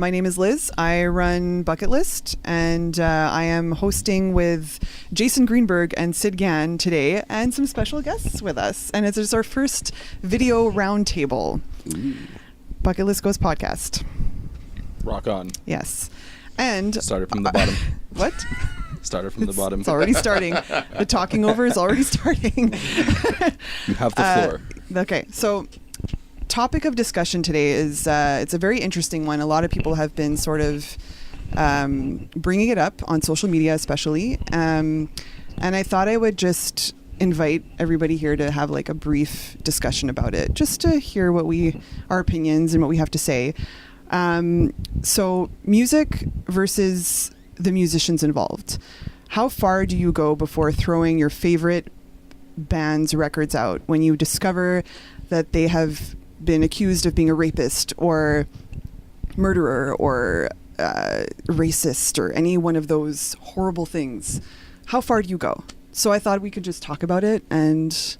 My name is Liz. I run Bucketlist, and I am hosting with Jason Greenberg and Syd Ghan today, and some special guests with us. And it's our first video roundtable. Bucketlist Goes Podcast. Rock on. Yes. And started from the bottom. What? Started from the bottom. It's already starting. The talking over is already starting. You have the floor. Okay, so topic of discussion today is it's a very interesting one. A lot of people have been sort of bringing it up on social media, especially. And I thought I would just invite everybody here to have like a brief discussion about it, just to hear our opinions and what we have to say. So music versus the musicians involved. How far do you go before throwing your favorite band's records out when you discover that they have been accused of being a rapist or murderer or racist or any one of those horrible things? How far do you go? So I thought we could just talk about it and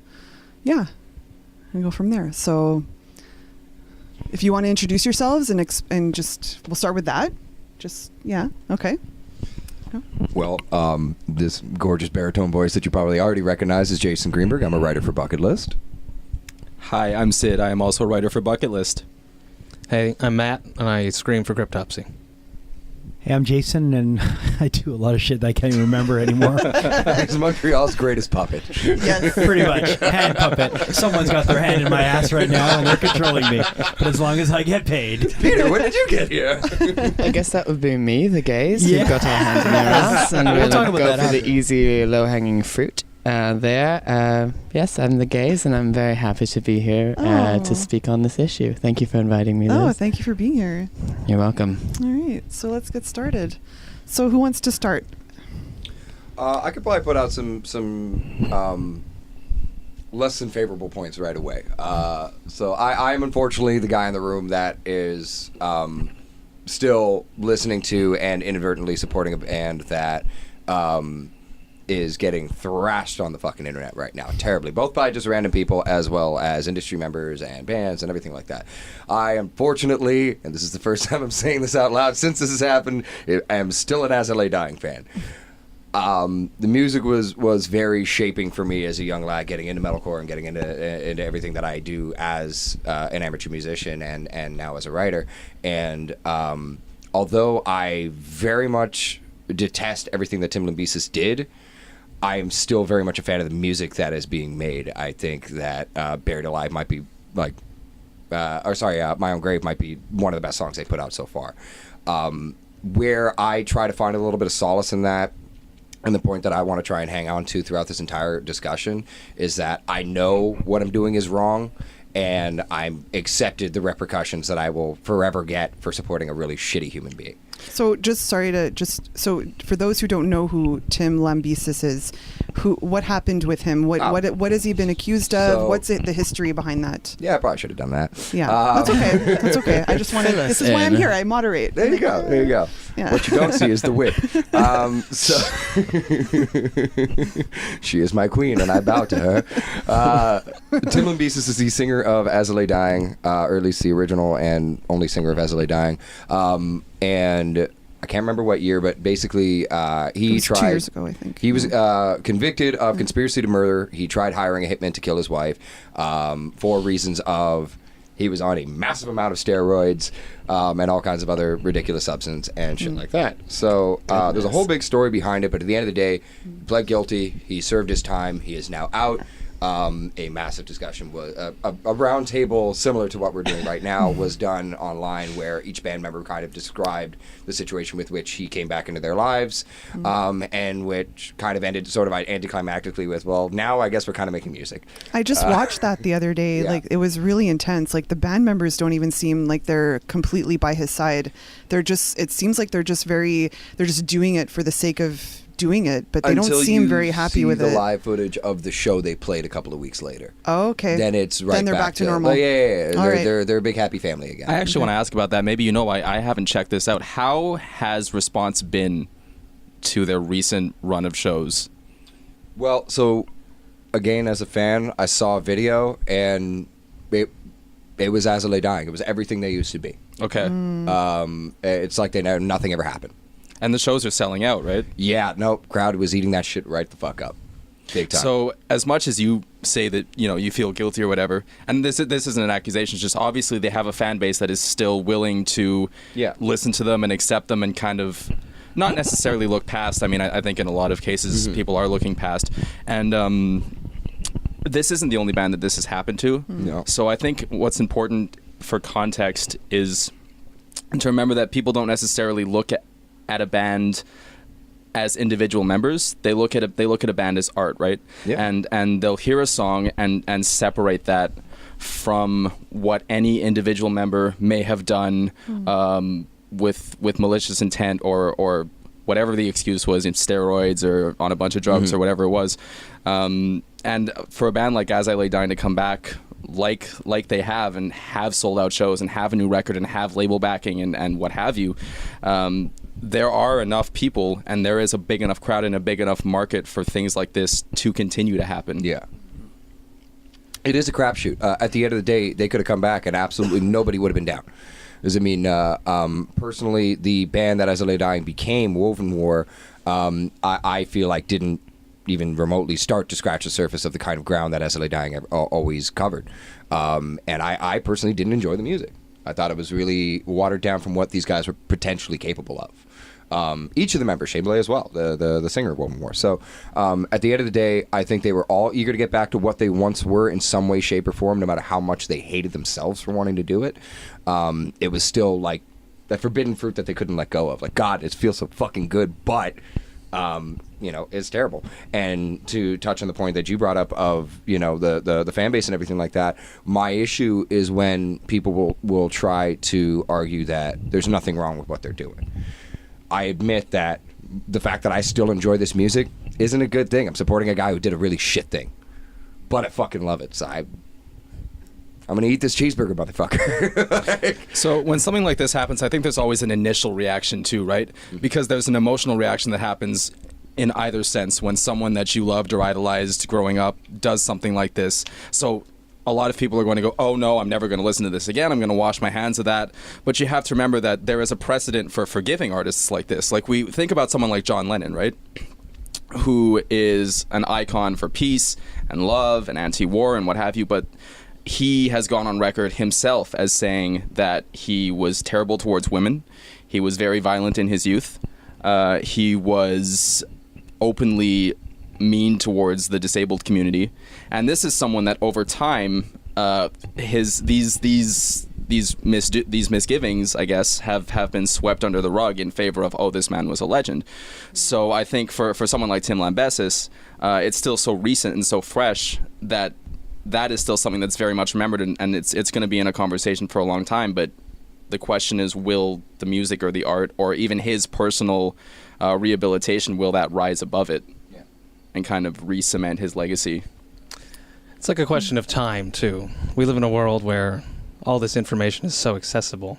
go from there. So if you want to introduce yourselves and just we'll start with that. Okay. Well, this gorgeous baritone voice that you probably already recognize is Jason Greenberg. I'm a writer for Bucketlist. Hi, I'm Syd. I am also a writer for Bucketlist. Hey, I'm Matt, and I scream for Cryptopsy. Hey, I'm Jason, and I do a lot of shit that I can't even remember anymore. He's Montreal's greatest puppet. Yes, pretty much. Hand puppet. Someone's got their hand in my ass right now, and they're controlling me. But as long as I get paid. Peter, when did you get here? I guess that would be me, the gays. Yeah. We've got our hands in our ass, and We'll talk we'll about go that for the after. easy, low-hanging fruit. Yes, I'm the gays, and I'm very happy to be here to speak on this issue. Thank you for inviting me, Liz. Oh, thank you for being here. You're welcome. All right, so let's get started. So who wants to start? I could probably put out some less than favorable points right away. So I'm unfortunately the guy in the room that is still listening to and inadvertently supporting a band that is getting thrashed on the fucking internet right now, terribly, both by just random people as well as industry members and bands and everything like that. I unfortunately, and this is the first time I'm saying this out loud since this has happened, I am still an As I Lay Dying fan. The music was very shaping for me as a young lad, getting into metalcore and getting into everything that I do as an amateur musician and now as a writer. And although I very much detest everything that Tim Lambesis did, I am still very much a fan of the music that is being made. I think that Buried Alive might be My Own Grave might be one of the best songs they put out so far. Where I try to find a little bit of solace in that, and the point that I want to try and hang on to throughout this entire discussion, is that I know what I'm doing is wrong, and I'm accepted the repercussions that I will forever get for supporting a really shitty human being. So so for those who don't know who Tim Lambesis is, what happened with him? What has he been accused of? What's the history behind that? Yeah, I probably should have done that. Yeah, that's okay. That's okay. I just wanted. This is why I'm here. I moderate. There you go. Yeah. What you don't see is the whip. So she is my queen, and I bow to her. Tim Lambesis is the singer of As I Lay Dying, or at least the original and only singer of As I Lay Dying. And I can't remember what year, but basically he tried. 2 years ago, I think. He was convicted of conspiracy to murder. He tried hiring a hitman to kill his wife for reasons of he was on a massive amount of steroids and all kinds of other ridiculous substance and shit like that. So there's a whole big story behind it, but at the end of the day, he pled guilty. He served his time. He is now out. A massive discussion was a round table similar to what we're doing right now was done online, where each band member kind of described the situation with which he came back into their lives, and which kind of ended sort of anticlimactically with, well, now I guess we're kind of making music. I just watched that the other day. Yeah. Like, it was really intense. Like, the band members don't even seem like they're completely by his side. It seems like they're just doing it for the sake of doing it, but they don't seem very happy with it. The live footage of the show they played a couple of weeks later. Oh, okay. Then it's right. Then they're back to normal. Yeah. All right. They're a big happy family again. I actually want to ask about that. Maybe I haven't checked this out. How has response been to their recent run of shows? Well, so again, as a fan, I saw a video and it It was As I Lay Dying. It was everything they used to be. Okay. It's like nothing ever happened. And the shows are selling out, right? Yeah, no, crowd was eating that shit right the fuck up. Big time. So as much as you say that, you feel guilty or whatever, and this isn't an accusation, it's just obviously they have a fan base that is still willing to listen to them and accept them and kind of not necessarily look past. I mean, I think in a lot of cases people are looking past. And this isn't the only band that this has happened to. No. So I think what's important for context is to remember that people don't necessarily look at a band as individual members. They look at a band as art, right? Yeah. And they'll hear a song and separate that from what any individual member may have done with malicious intent or whatever the excuse was, in steroids or on a bunch of drugs or whatever it was. And for a band like As I Lay Dying to come back like they have and have sold out shows and have a new record and have label backing and what have you, there are enough people and there is a big enough crowd and a big enough market for things like this to continue to happen. Yeah. It is a crapshoot. At the end of the day, they could have come back and absolutely nobody would have been down. Because, I mean, personally, the band that As I Lay Dying became, Woven War, I feel like didn't even remotely start to scratch the surface of the kind of ground that As I Lay Dying always covered. And I personally didn't enjoy the music. I thought it was really watered down from what these guys were potentially capable of. Each of the members, Shane Blay as well, the singer of Woven War. So at the end of the day, I think they were all eager to get back to what they once were in some way, shape, or form, no matter how much they hated themselves for wanting to do it. It was still like that forbidden fruit that they couldn't let go of. Like, God, it feels so fucking good, but it's terrible. And to touch on the point that you brought up of, the fan base and everything like that, my issue is when people will try to argue that there's nothing wrong with what they're doing. I admit that the fact that I still enjoy this music isn't a good thing. I'm supporting a guy who did a really shit thing. But I fucking love it. So I'm going to eat this cheeseburger, motherfucker. So when something like this happens, I think there's always an initial reaction too, right? Because there's an emotional reaction that happens in either sense when someone that you loved or idolized growing up does something like this. So a lot of people are going to go, oh no, I'm never going to listen to this again. I'm going to wash my hands of that. But you have to remember that there is a precedent for forgiving artists like this. Like, we think about someone like John Lennon, right? Who is an icon for peace and love and anti-war and what have you. But he has gone on record himself as saying that he was terrible towards women. He was very violent in his youth. He was openly mean towards the disabled community, and this is someone that over time, these misgivings, I guess, have been swept under the rug in favor of, oh, this man was a legend. So I think for someone like Tim Lambesis, it's still so recent and so fresh that is still something that's very much remembered, and it's going to be in a conversation for a long time. But the question is, will the music or the art or even his personal rehabilitation, will that rise above it and kind of re-cement his legacy? It's like a question of time, too. We live in a world where all this information is so accessible,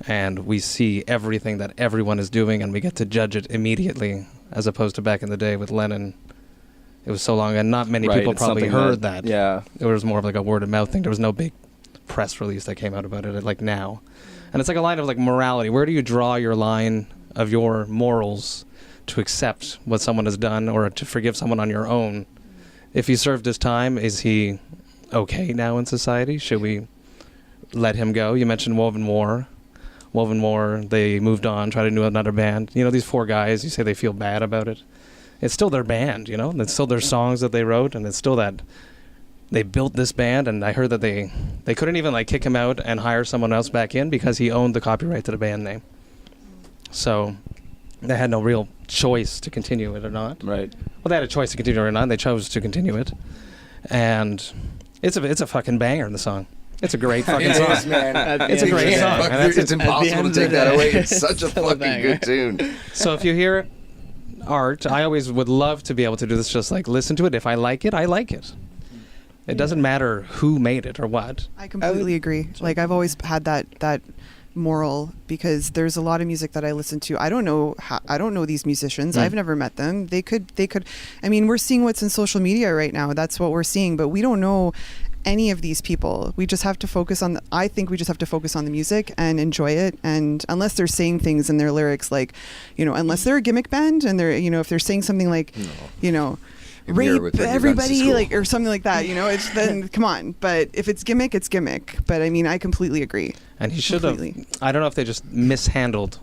and we see everything that everyone is doing, and we get to judge it immediately, as opposed to back in the day with Lennon. It was so long, and not many people probably heard that. Yeah. It was more of like a word-of-mouth thing. There was no big press release that came out about it like now. And it's like a line of like morality. Where do you draw your line of your morals to accept what someone has done or to forgive someone on your own? If he served his time, is he okay now in society? Should we let him go? You mentioned Woven War. Woven War, they moved on, tried to do another band. These four guys, you say they feel bad about it. It's still their band, It's still their songs that they wrote, and it's still that they built this band, and I heard that they couldn't even like kick him out and hire someone else back in because he owned the copyright to the band name. So they had no real choice to continue it or not. Right. Well, they had a choice to continue it or not. They chose to continue it, and it's a fucking banger in the song. It's a great fucking song. It is, man. It's a great song. It's impossible to take that away. It's such a fucking good tune. So if you hear art, I always would love to be able to do this. Just like listen to it. If I like it, I like it. It doesn't matter who made it or what. I completely agree. Like, I've always had that moral, because there's a lot of music that I listen to. I don't know these musicians. I've never met them. They could. I mean, we're seeing what's in social media right now. That's what we're seeing, but we don't know any of these people. We just have to focus on I think we just have to focus on the music and enjoy it. And unless they're saying things in their lyrics, like, unless they're a gimmick band and they're, if they're saying something like, rape everybody, like, or something like that, it's then come on. But if it's gimmick, it's gimmick. But I mean, I completely agree. And he should have. I don't know if they just mishandled.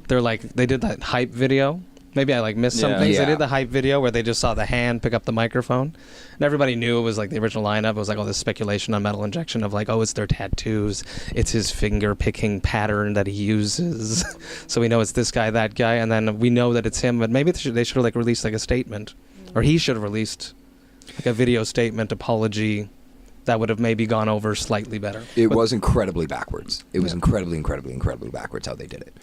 They did that hype video. Maybe I missed some things. Yeah. They did the hype video where they just saw the hand pick up the microphone, and everybody knew it was the original lineup. It was all this speculation on Metal Injection of it's their tattoos, it's his finger picking pattern that he uses, so we know it's this guy, that guy, and then we know that it's him. But maybe they should have released a statement, or he should have released a video statement apology. That would have maybe gone over slightly better. It was incredibly backwards. It was incredibly backwards how they did it.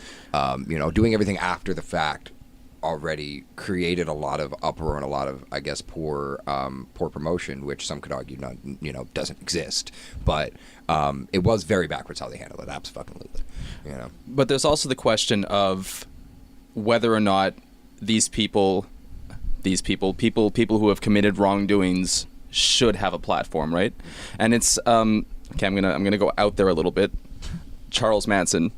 Doing everything after the fact already created a lot of uproar and a lot of, I guess, poor promotion, which some could argue doesn't exist. But it was very backwards how they handled it. Absolutely. But there's also the question of whether or not these people who have committed wrongdoings should have a platform, right? And it's okay. I'm gonna go out there a little bit. Charles Manson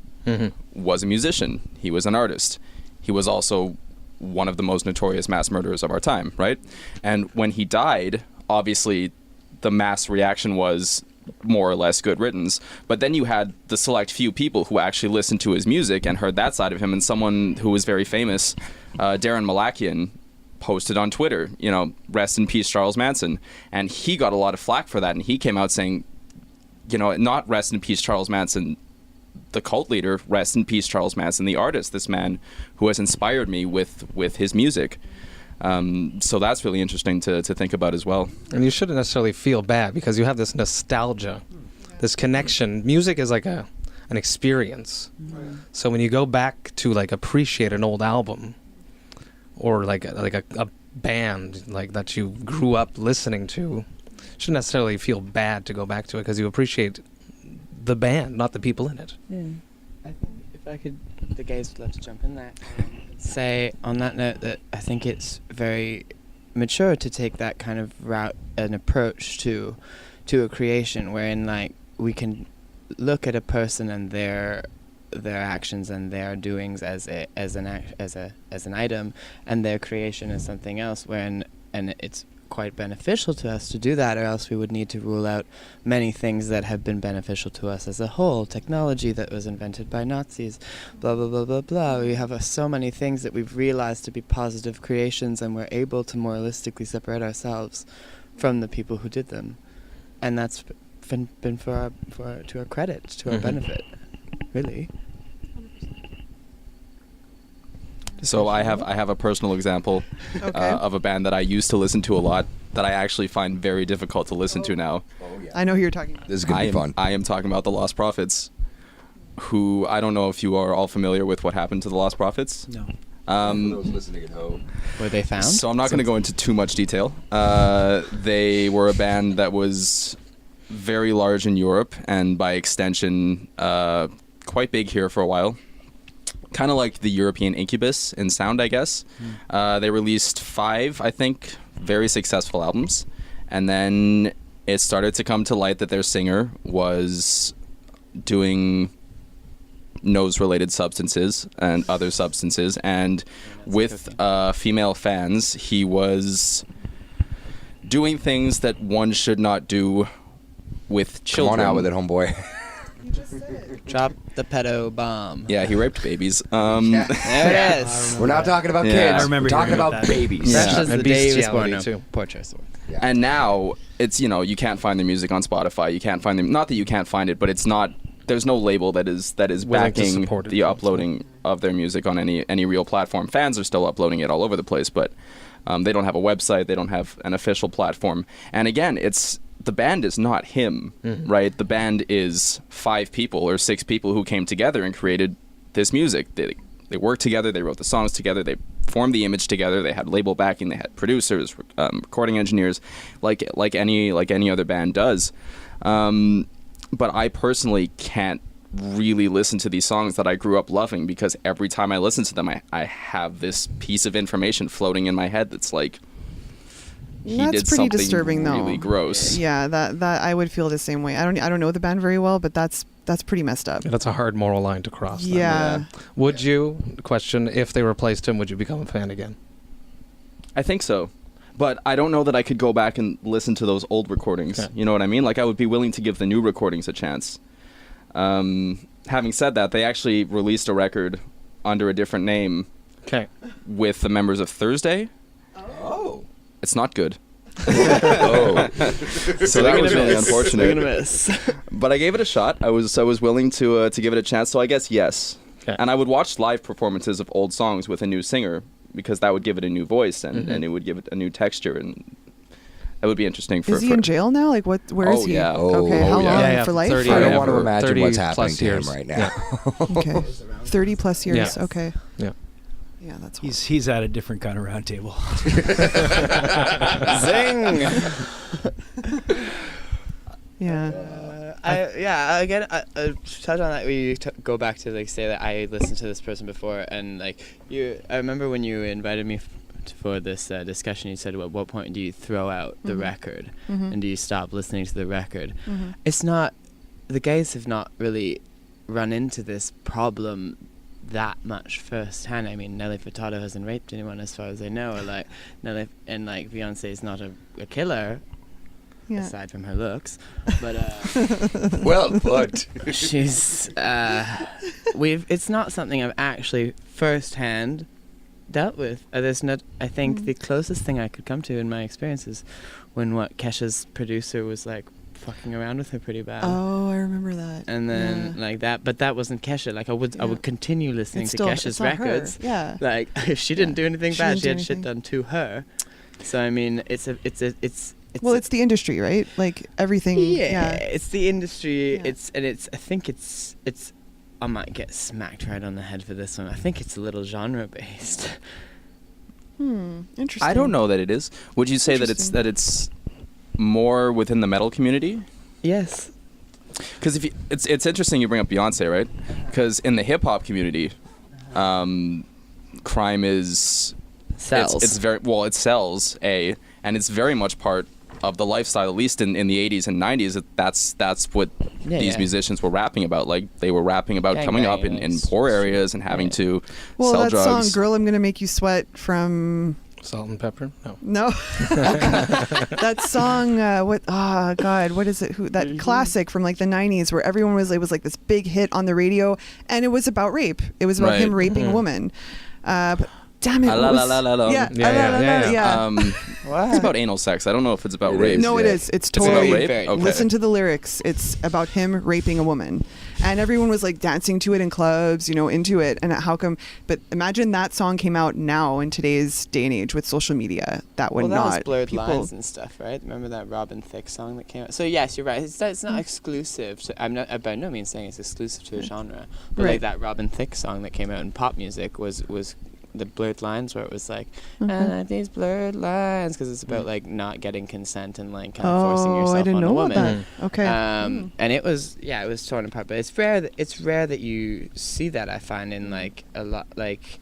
was a musician. He was an artist. He was also one of the most notorious mass murderers of our time, right? And when he died, obviously, the mass reaction was more or less good riddance. But then you had the select few people who actually listened to his music and heard that side of him. And someone who was very famous, Darren Malakian, posted on Twitter, rest in peace, Charles Manson. And he got a lot of flack for that. And he came out saying, not rest in peace, Charles Manson, the cult leader, rest in peace, Charles Manson, the artist, this man who has inspired me with his music. So that's really interesting to think about as well. And you shouldn't necessarily feel bad because you have this nostalgia, this connection. Music is an experience. So when you go back to appreciate an old album or a band that you grew up listening to, you shouldn't necessarily feel bad to go back to it because you appreciate the band, not the people in it. Yeah. I think if I could, the gays would love to jump in there. Say on that note that I think it's very mature to take that kind of route and approach to a creation wherein we can look at a person and their actions and their doings as an item and their creation as something else, and it's quite beneficial to us to do that, or else we would need to rule out many things that have been beneficial to us as a whole. Technology that was invented by Nazis, blah blah blah blah blah. We have so many things that we've realized to be positive creations, and we're able to moralistically separate ourselves from the people who did them, and that's been to our credit, to our benefit, really. So I have a personal example of a band that I used to listen to a lot that I actually find very difficult to listen to now. Oh, yeah. I know who you're talking about. This is going to be fun. I am talking about the Lost Prophets, who I don't know if you are all familiar with what happened to the Lost Prophets. No. For those listening at home. Were they found? So I'm not going to go into too much detail. They were a band that was very large in Europe and by extension quite big here for a while. Kind of like the European Incubus in sound, I guess. They released 5, I think, very successful albums. And then it started to come to light that their singer was doing nose-related substances and other substances. And with female fans, he was doing things that one should not do with children. Come on out with it, homeboy. Drop the pedo bomb. Yeah, he raped babies. There it is. We're not talking about kids. I remember We're talking hearing about about that. babies. Yeah. Such as the And day he was born. bestiality, too. Poor choice of word. Yeah. And now it's, you can't find their music on Spotify. You can't find them. Not that you can't find it, but it's not. There's no label that is Willing to backing support it. the uploading of their music on any real platform. Fans are still uploading it all over the place, but they don't have a website. They don't have an official platform. And again, the band is not him, right? The band is 5 people or 6 people who came together and created this music. They worked together. They wrote the songs together. They formed the image together. They had label backing. They had producers, recording engineers, like any other band does. But I personally can't really listen to these songs that I grew up loving because every time I listen to them, I have this piece of information floating in my head that's like, he That's did pretty something disturbing, though. really gross. Yeah, that I would feel the same way. I don't know the band very well, but that's pretty messed up. That's a hard moral line to cross. then. Yeah. Would you, question, if they replaced him, would you become a fan again? I think so. But I don't know that I could go back and listen to those old recordings. Okay. You know what I mean? Like, I would be willing to give the new recordings a chance. Having said that, they actually released a record under a different name Okay. with the members of Thursday. Oh. It's not good. Oh. So that was really We're unfortunate. gonna miss. But I gave it a shot. I was willing to give it a chance. So I guess yes. Okay. And I would watch live performances of old songs with a new singer because that would give it a new voice and it would give it a new texture, and that would be interesting. Is he in jail now? Like, what? Where is Oh, he? yeah. Okay, how long? Yeah. For life? 30 I or- don't want to for imagine 30 what's happening plus to years. him right now. Okay. 30 plus years. Yeah. Okay. Yeah. Yeah, that's horrible. He's at a different kind of roundtable. Zing. Yeah. Again, to touch on that, we go back to like say that I listened to this person before, and like I remember when you invited me for this discussion, you said, "At what point do you throw out the record, and do you stop listening to the record?" It's not. The guys have not really run into this problem that much firsthand. I mean, Nelly Furtado hasn't raped anyone as far as I know, or like Nelly and like Beyonce is not a killer. Yeah. Aside from her looks, but Well put. she's it's not something I've actually firsthand dealt with. There's not. I think the closest thing I could come to in my experience is when Kesha's producer was like fucking around with her pretty bad. Oh, I remember that. And then like that, but that wasn't Kesha. Like I would continue listening It's to still- Kesha's it's not her. records. Yeah. Like if she didn't do anything She bad, didn't she do had shit anything. done to her. So I mean, it's Well, it's the industry, right? Like everything. yeah, it's the industry. Yeah. I think it's I might get smacked right on the head for this one. I think it's a little genre based. Interesting. I don't know that it is. Would you say that it's more within the metal community? Yes. Because it's interesting you bring up Beyonce, right? Because in the hip hop community, crime is Sells. It's very well. It sells and it's very much part of the lifestyle. At least in the 80s and 90s, that's what these musicians were rapping about. Like they were rapping about coming up in poor areas and having to Well, sell that drugs. song, "Girl, I'm Gonna Make You Sweat" from. Salt and pepper? No. No, that song. What? Oh God, what is it? Who? That classic from like the '90s, where everyone was. It was like this big hit on the radio, and it was about rape. It was about him raping a woman. But damn it! La, la, la, la, la. Yeah, Yeah. It's about anal sex. I don't know if it's about rape. No, it Yeah. is. It's about totally. rape? Okay. Listen to the lyrics. It's about him raping a woman, and everyone was like dancing to it in clubs, into it. And how come? But imagine that song came out now in today's day and age with social media. That would Well, that not. was Blurred people, Lines and stuff, right? Remember that Robin Thicke song that came out? So yes, you're right. It's not exclusive. I'm not by no means saying it's exclusive to a genre, but Right. like that Robin Thicke song that came out in pop music was the Blurred Lines, where it was like, I like these blurred lines, because it's about like not getting consent and like kind of forcing yourself I didn't on a know woman. about that. Okay. And it was torn apart, but it's rare that you see that. I find in like a lot, like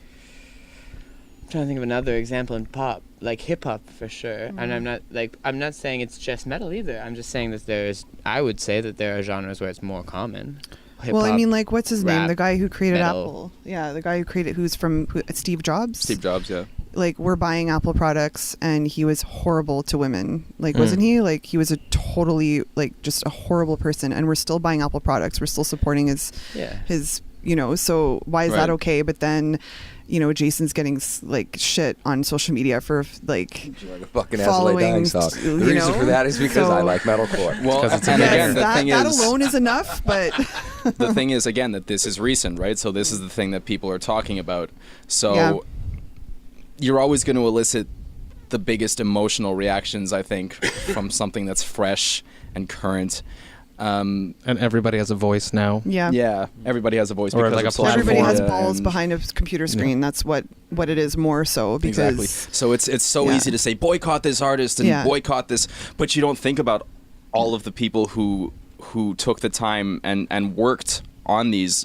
I'm trying to think of another example in pop, like hip hop for sure. And I'm not saying it's just metal either. I'm just saying that I would say that there are genres where it's more common. Well, I Hip-hop, mean, like, what's his name? rap, The guy who created metal. Apple. Yeah, the guy who created, who's from Steve Jobs. Steve Jobs, yeah. Like, we're buying Apple products, and he was horrible to women. Like, wasn't he? Like, he was a totally, like, just a horrible person, and we're still buying Apple products. We're still supporting his, so why is that okay? But then, Jason's getting, like, shit on social media for, like, The fucking following, Dying song. The reason for that is because I like metalcore. Well, it's and a again, the that, thing that is, alone is enough, but the thing is, again, that this is recent, right? So this is the thing that people are talking about. So Yeah. you're always going to elicit the biggest emotional reactions, I think, from something that's fresh and current. And everybody has a voice now. yeah. Everybody has a voice. Or because like of a social platform. Everybody has media balls and- behind a computer screen. That's what it is more so because Exactly. So it's so easy to say boycott this artist and boycott this, but you don't think about all of the people who took the time and worked on these,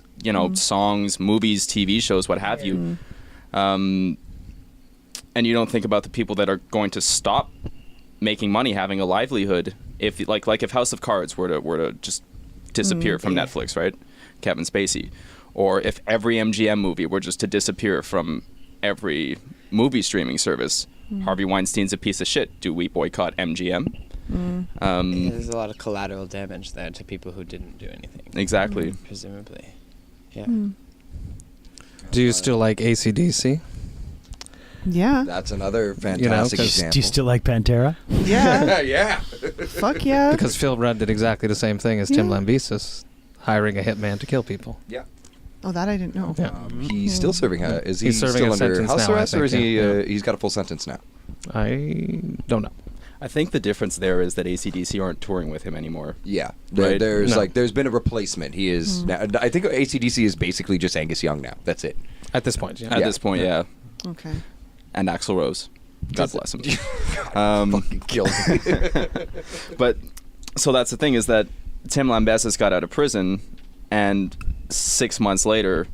songs, movies, TV shows, what have you. And you don't think about the people that are going to stop making money, having a livelihood. If like if House of Cards were to just disappear from Netflix, right? Kevin Spacey, or if every MGM movie were just to disappear from every movie streaming service. Harvey Weinstein's a piece of shit. Do we boycott MGM? There's a lot of collateral damage there to people who didn't do anything. Exactly. Presumably. Yeah. Do you still like AC/DC? Yeah. That's another fantastic example. Do you still like Pantera? Yeah. Yeah. Fuck yeah. Because Phil Rudd did exactly the same thing as Tim Lambesis, hiring a hitman to kill people. Yeah. Oh, that I didn't know. Yeah. He's still serving. Is he He's serving still a under sentence house now, I arrest, or is think, he? yeah. He's got a full sentence now. I don't know. I think the difference there is that AC/DC aren't touring with him anymore. Yeah, Right? there's been a replacement. He is. Now, I think AC/DC is basically just Angus Young now. That's it. At this point, yeah. At this point, yeah. Okay. And Axl Rose. God bless him. Fucking killed me. But so that's the thing, is that Tim Lambesis got out of prison, and 6 months later,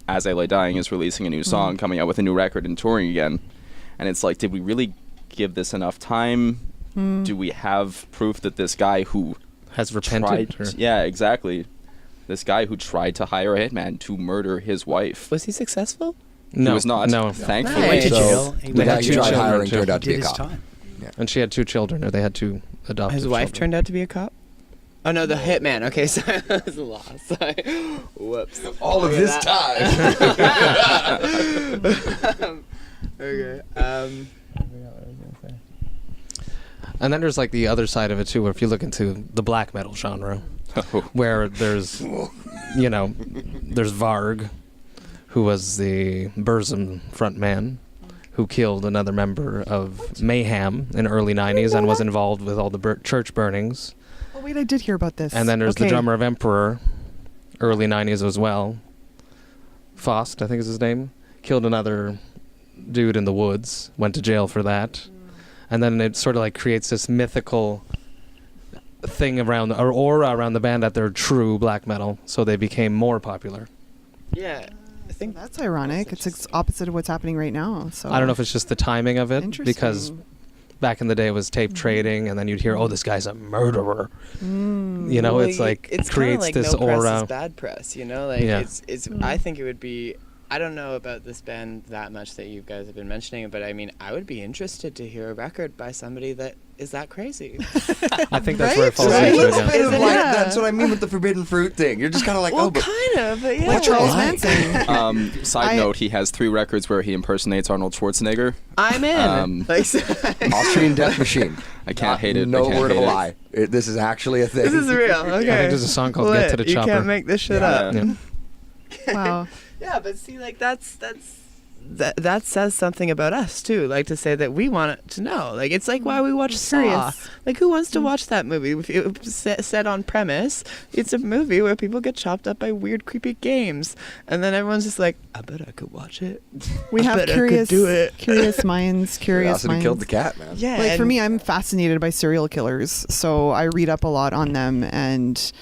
As I Lay Dying is releasing a new song, coming out with a new record and touring again. And it's like, did we really give this enough time? Do we have proof that this guy who Has repented? yeah, exactly. This guy who tried to hire a hitman to murder his wife. Was he successful? No. He was not. No. Thankfully. Nice. Went to So, jail. the They guy had you two tried children, hiring too. turned out to Did be a his cop. time. And she had 2 children, or they had 2 adopted His wife children. turned out to be a cop? Oh, no, the hitman. Okay, sorry. I was lost. Sorry. Whoops. All of Look this at time. Okay. And then there's like the other side of it too, where if you look into the black metal genre, where there's, there's Varg, who was the Burzum frontman, who killed another member of Mayhem in early 90s and was involved with all the church burnings. Oh, wait, I did hear about this. And then there's the Okay. drummer of Emperor, early 90s as well. Faust, I think is his name. Killed another dude in the woods, went to jail for that. And then it sort of like creates this mythical thing around, or aura around the band that they're true black metal, so they became more popular. Yeah. I think That's ironic. It's opposite of what's happening right now. So I don't know if it's just the timing of it, because Interesting. back in the day it was tape trading, and then you'd hear, oh, this guy's a murderer. It's like it's creates like this no press aura. is bad press, Like Yeah. it's I think it would be. I don't know about this band that much that you guys have been mentioning, but I mean, I would be interested to hear a record by somebody that is that crazy. I think that's where it falls Right? into it. Right? Yeah. Isn't it? Yeah. That's what I mean with the forbidden fruit thing. You're just kind of like, well, oh, but kind of, but yeah. Like Charles Why? Manson. Side I- note, he has 3 records where he impersonates Arnold Schwarzenegger. I'm in. Um, Austrian Death Machine. I can't hate it. No I can't word of a hate it. lie. This is actually a thing. This is real. Okay. I think there's a song called Get to the You Chopper. can't make this shit up. Yeah. Wow. Yeah, but see, like that says something about us too. Like to say that we want it to know. Like it's like why we watch Saw. Curious. Like who wants to watch that movie? If it set on premise, it's a movie where people get chopped up by weird, creepy games, and then everyone's just like, I bet I could watch it. We I have bet I could do it. curious minds, curious Curiosity minds. killed the cat, man. Yeah. Like for and- me, I'm fascinated by serial killers, so I read up a lot on them, and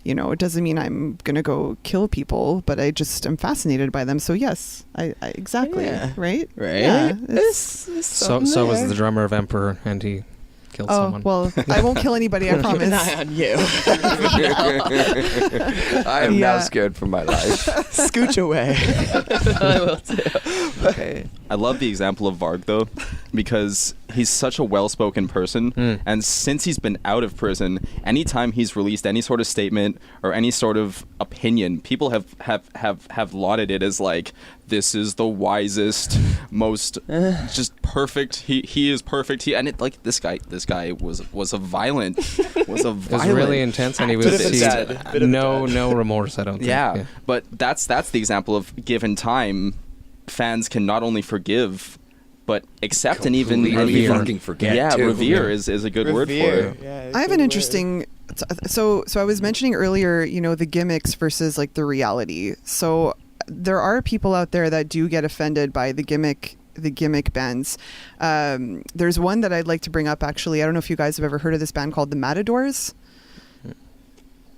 it doesn't mean I'm gonna go kill people, but I just am fascinated by them. So yes, I exactly Yeah. right. Right? Yeah. It's So was the drummer of Emperor, and he killed Oh someone. well, I won't kill anybody. I Keep an promise. eye on you. I am now Yeah. scared for my life. Scooch away. I will too. Okay. I love the example of Varg, though, because he's such a well-spoken person, and since he's been out of prison, anytime he's released any sort of statement or any sort of opinion, people have lauded it as like, this is the wisest, most just perfect. He is perfect. This guy was a violent. It was really intense, and he was Bit of a received dad. Bit of a no remorse, I don't think. Yeah, but that's the example of given time, fans can not only forgive, but accept and even Completely revere. fucking forget. yeah, too. revere is a good word for it. Yeah, I have an interesting. So I was mentioning earlier, the gimmicks versus like the reality. So there are people out there that do get offended by the gimmick bands. There's one that I'd like to bring up. Actually, I don't know if you guys have ever heard of this band called the Matadors.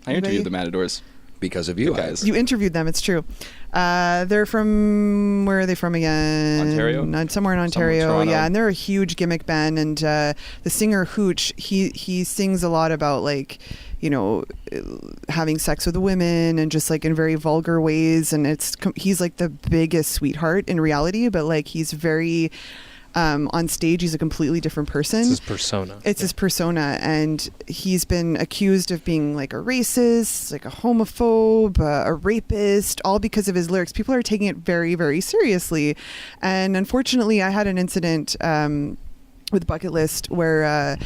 I interviewed the Matadors. because of you guys. You interviewed them. It's true. They're from, where are they from again? Ontario? Somewhere in Ontario. Toronto. Yeah, and they're a huge gimmick band. And the singer Hooch, he sings a lot about like, you know, having sex with women and just like in very vulgar ways. And he's like the biggest sweetheart in reality, but like he's very. On stage, he's a completely different person. It's his persona. It's his persona, and he's been accused of being like a racist, like a homophobe, a rapist, all because of his lyrics. People are taking it very, very seriously. And unfortunately, I had an incident with Bucketlist where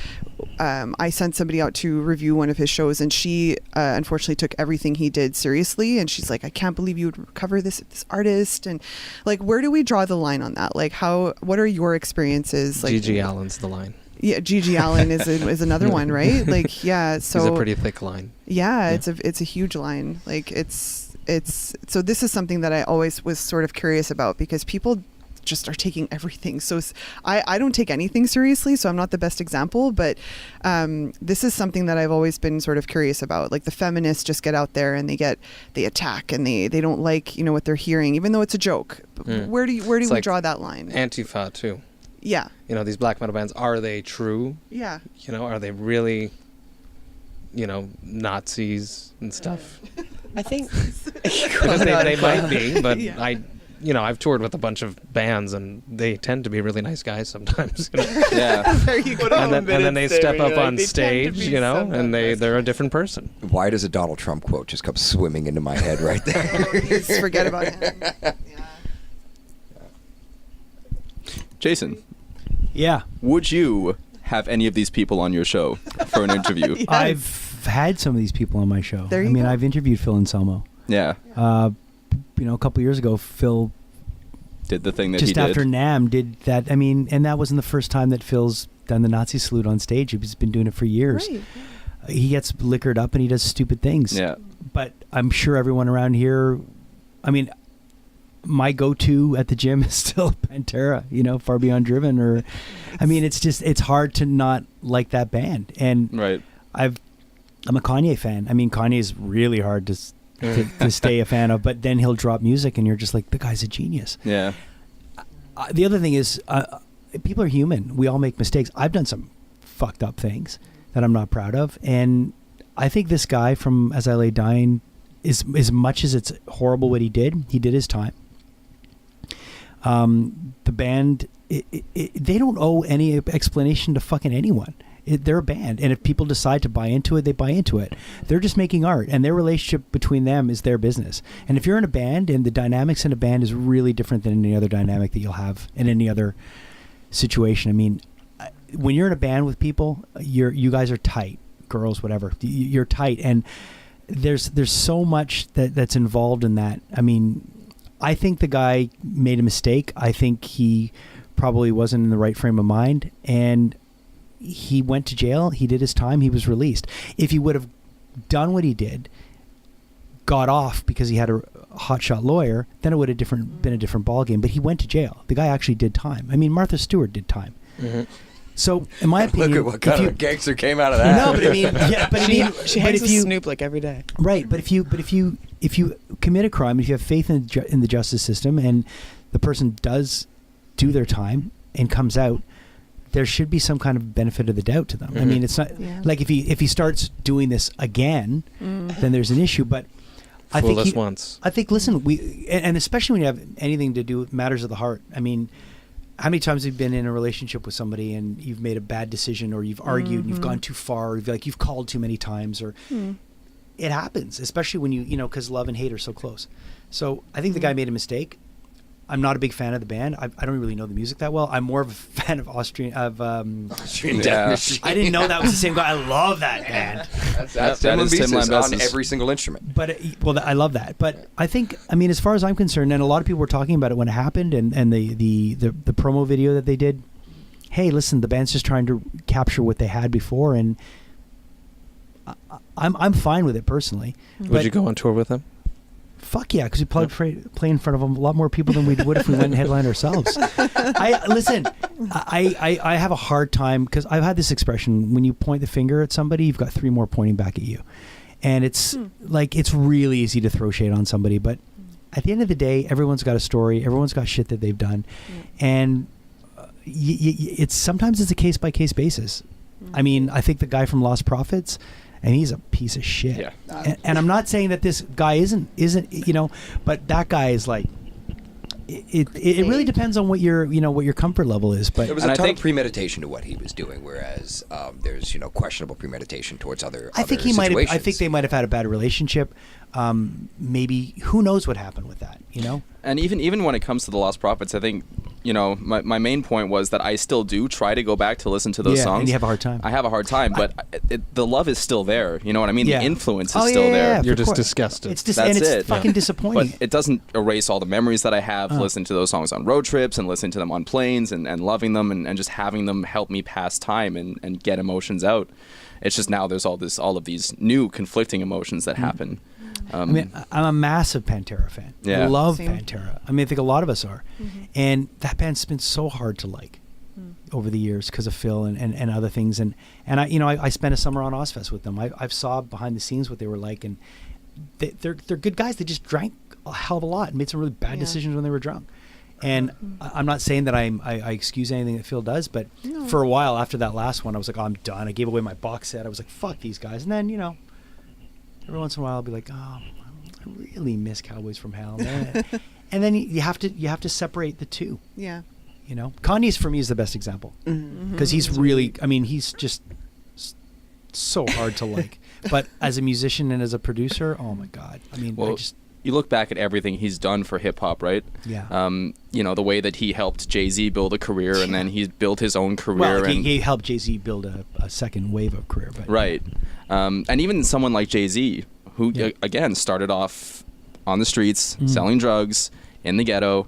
I sent somebody out to review one of his shows, and she unfortunately took everything he did seriously, and she's like, I can't believe you would cover this artist. And like, where do we draw the line on that? Like, what are your experiences? Like, G.G. Allen's the line. Yeah, G.G. Allen is another one, right? Like, yeah, so He's a pretty thick line. Yeah, it's a huge line. Like, it's so this is something that I always was sort of curious about, because people just are taking everything so I don't take anything seriously, so I'm not the best example, but this is something that I've always been sort of curious about. Like, the feminists just get out there and they attack, and they don't like, you know, what they're hearing, even though it's a joke. Where do we like draw that line? Antifa too. Yeah, You know, these black metal bands, are they true? yeah. You know, are they really, you know, Nazis and stuff? I think Because they might be, but Yeah. I've toured with a bunch of bands, and they tend to be really nice guys sometimes. You know? Yeah. There you go. and then they step up on they tend to stage, be you know, somewhat and nice. they're a different person. Why does a Donald Trump quote just come swimming into my head right there? Please forget about him. Yeah. Jason, Yeah. would you have any of these people on your show for an interview? Yes. I've had some of these people on my show. There you I mean, go. I've interviewed Phil Anselmo. Yeah. A couple years ago, Phil, Did the thing that just he did. after NAMM, did that. I mean, and that wasn't the first time that Phil's done the Nazi salute on stage. He's been doing it for years. Right. He gets liquored up and he does stupid things. Yeah. But I'm sure everyone around here, I mean, my go-to at the gym is still Pantera, you know, Far Beyond Driven, or, I mean, it's hard to not like that band. And Right. I'm a Kanye fan. I mean, Kanye's really hard to stay a fan of, but then he'll drop music and you're just like, the guy's a genius. Yeah. The other thing is, people are human. We all make mistakes. I've done some fucked up things that I'm not proud of, and I think this guy from As I Lay Dying, is as much as it's horrible what he did his time. The band, they don't owe any explanation to fucking anyone. They're a band, and if people decide to buy into it, they buy into it. They're just making art, and their relationship between them is their business. And if you're in a band, and the dynamics in a band is really different than any other dynamic that you'll have in any other situation. I mean, when you're in a band with people, you guys are tight, girls, whatever. You're tight, and there's so much that's involved in that. I mean, I think the guy made a mistake. I think he probably wasn't in the right frame of mind, and he went to jail. He did his time. He was released. If he would have done what he did, got off because he had a hotshot lawyer, then it would have been a different ballgame. But he went to jail. The guy actually did time. I mean, Martha Stewart did time. Mm-hmm. So, in my opinion, Look at what kind of a gangster came out of that. No, but I mean, yeah, but I mean, she but hangs if with you Snoop like every day. right, but if you commit a crime, if you have faith in the justice system, and the person does do their time and comes out, there should be some kind of benefit of the doubt to them. I mean, it's not like if he starts doing this again, then there's an issue. But I Fool think us once. I think listen, and especially when you have anything to do with matters of the heart. I mean, how many times have you been in a relationship with somebody and you've made a bad decision, or you've argued and you've gone too far, or you've called too many times, or it happens, especially when you know, because love and hate are so close. So I think the guy made a mistake. I'm not a big fan of the band. I don't really know the music that well. I'm more of a fan of Austrian Yeah. I didn't know that was the same guy. I love that band. That's That Tim is Tim Lambesis on Lambesis. every single instrument. But I love that. But I think, I mean, as far as I'm concerned, and a lot of people were talking about it when it happened, and the promo video that they did. Hey, listen, the band's just trying to capture what they had before, and I'm fine with it personally. Would you go on tour with them? Fuck yeah, because we probably play in front of a lot more people than we would if we went and headlined ourselves. I have a hard time, because I've had this expression: when you point the finger at somebody, you've got three more pointing back at you. And it's like, it's really easy to throw shade on somebody, but at the end of the day, everyone's got a story. Everyone's got shit that they've done. And it's sometimes it's a case by case basis. I mean, I think the guy from Lost Prophets, and he's a piece of shit. Yeah. And I'm not saying that this guy isn't, you know, but that guy is like, it really depends on what your comfort level is. But There was a ton of premeditation to what he was doing, whereas there's questionable premeditation towards other. I think I think they might have had a bad relationship. Maybe who knows what happened with that, you know? And even when it comes to the Lost Prophets, I think, my main point was that I still do try to go back to listen to those songs. And you have a hard time. I have a hard time, but the love is still there. You know what I mean? Yeah. The influence is still there. You're just disgusted. It's fucking disappointing. But it doesn't erase all the memories that I have listening to those songs on road trips and listening to them on planes and loving them and just having them help me pass time and get emotions out. It's just now there's all of these new conflicting emotions that happen. I mean, I'm a massive Pantera fan. Yeah. I love Same. Pantera. I mean, I think a lot of us are. And that band's been so hard to like over the years because of Phil and other things. And I spent a summer on Ozfest with them. I've saw behind the scenes what they were like, and they're good guys. They just drank a hell of a lot and made some really bad decisions when they were drunk. And I'm not saying that I excuse anything that Phil does, but for a while after that last one, I was like, oh, I'm done. I gave away my box set. I was like, fuck these guys. And then, every once in a while I'll be like, oh, I really miss Cowboys from Hell, man. And then you have to separate the two. Yeah. Kanye's for me is the best example because he's really, I mean, he's just so hard to like. But as a musician and as a producer, oh my God. I mean, you look back at everything he's done for hip hop, right? Yeah. The way that he helped Jay-Z build a career, and then he built his own career. Well, and he helped Jay-Z build a second wave of career, but right. And even someone like Jay-Z, who again started off on the streets selling drugs in the ghetto,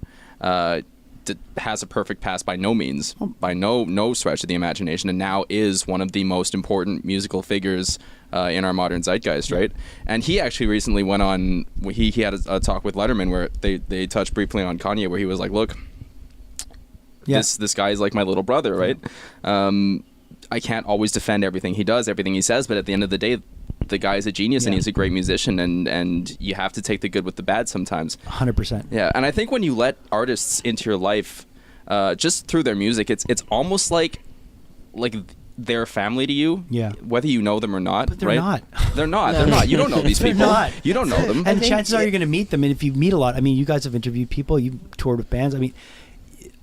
has a perfect past by no means, by no stretch of the imagination, and now is one of the most important musical figures in our modern zeitgeist, right? And he actually recently went on. He had a talk with Letterman where they touched briefly on Kanye, where he was like, "Look, this guy is like my little brother, right? I can't always defend everything he does, everything he says, but at the end of the day, the guy's a genius and he's a great musician, and you have to take the good with the bad sometimes." 100%. Yeah, and I think when you let artists into your life, just through their music, it's almost like they're family to you. Yeah. Whether you know them or not. But they're right? not. They're not. They're not. You don't know these They're people. not. You don't know them. And chances are you're going to meet them. And if you meet a lot, I mean, you guys have interviewed people, you've toured with bands. I mean,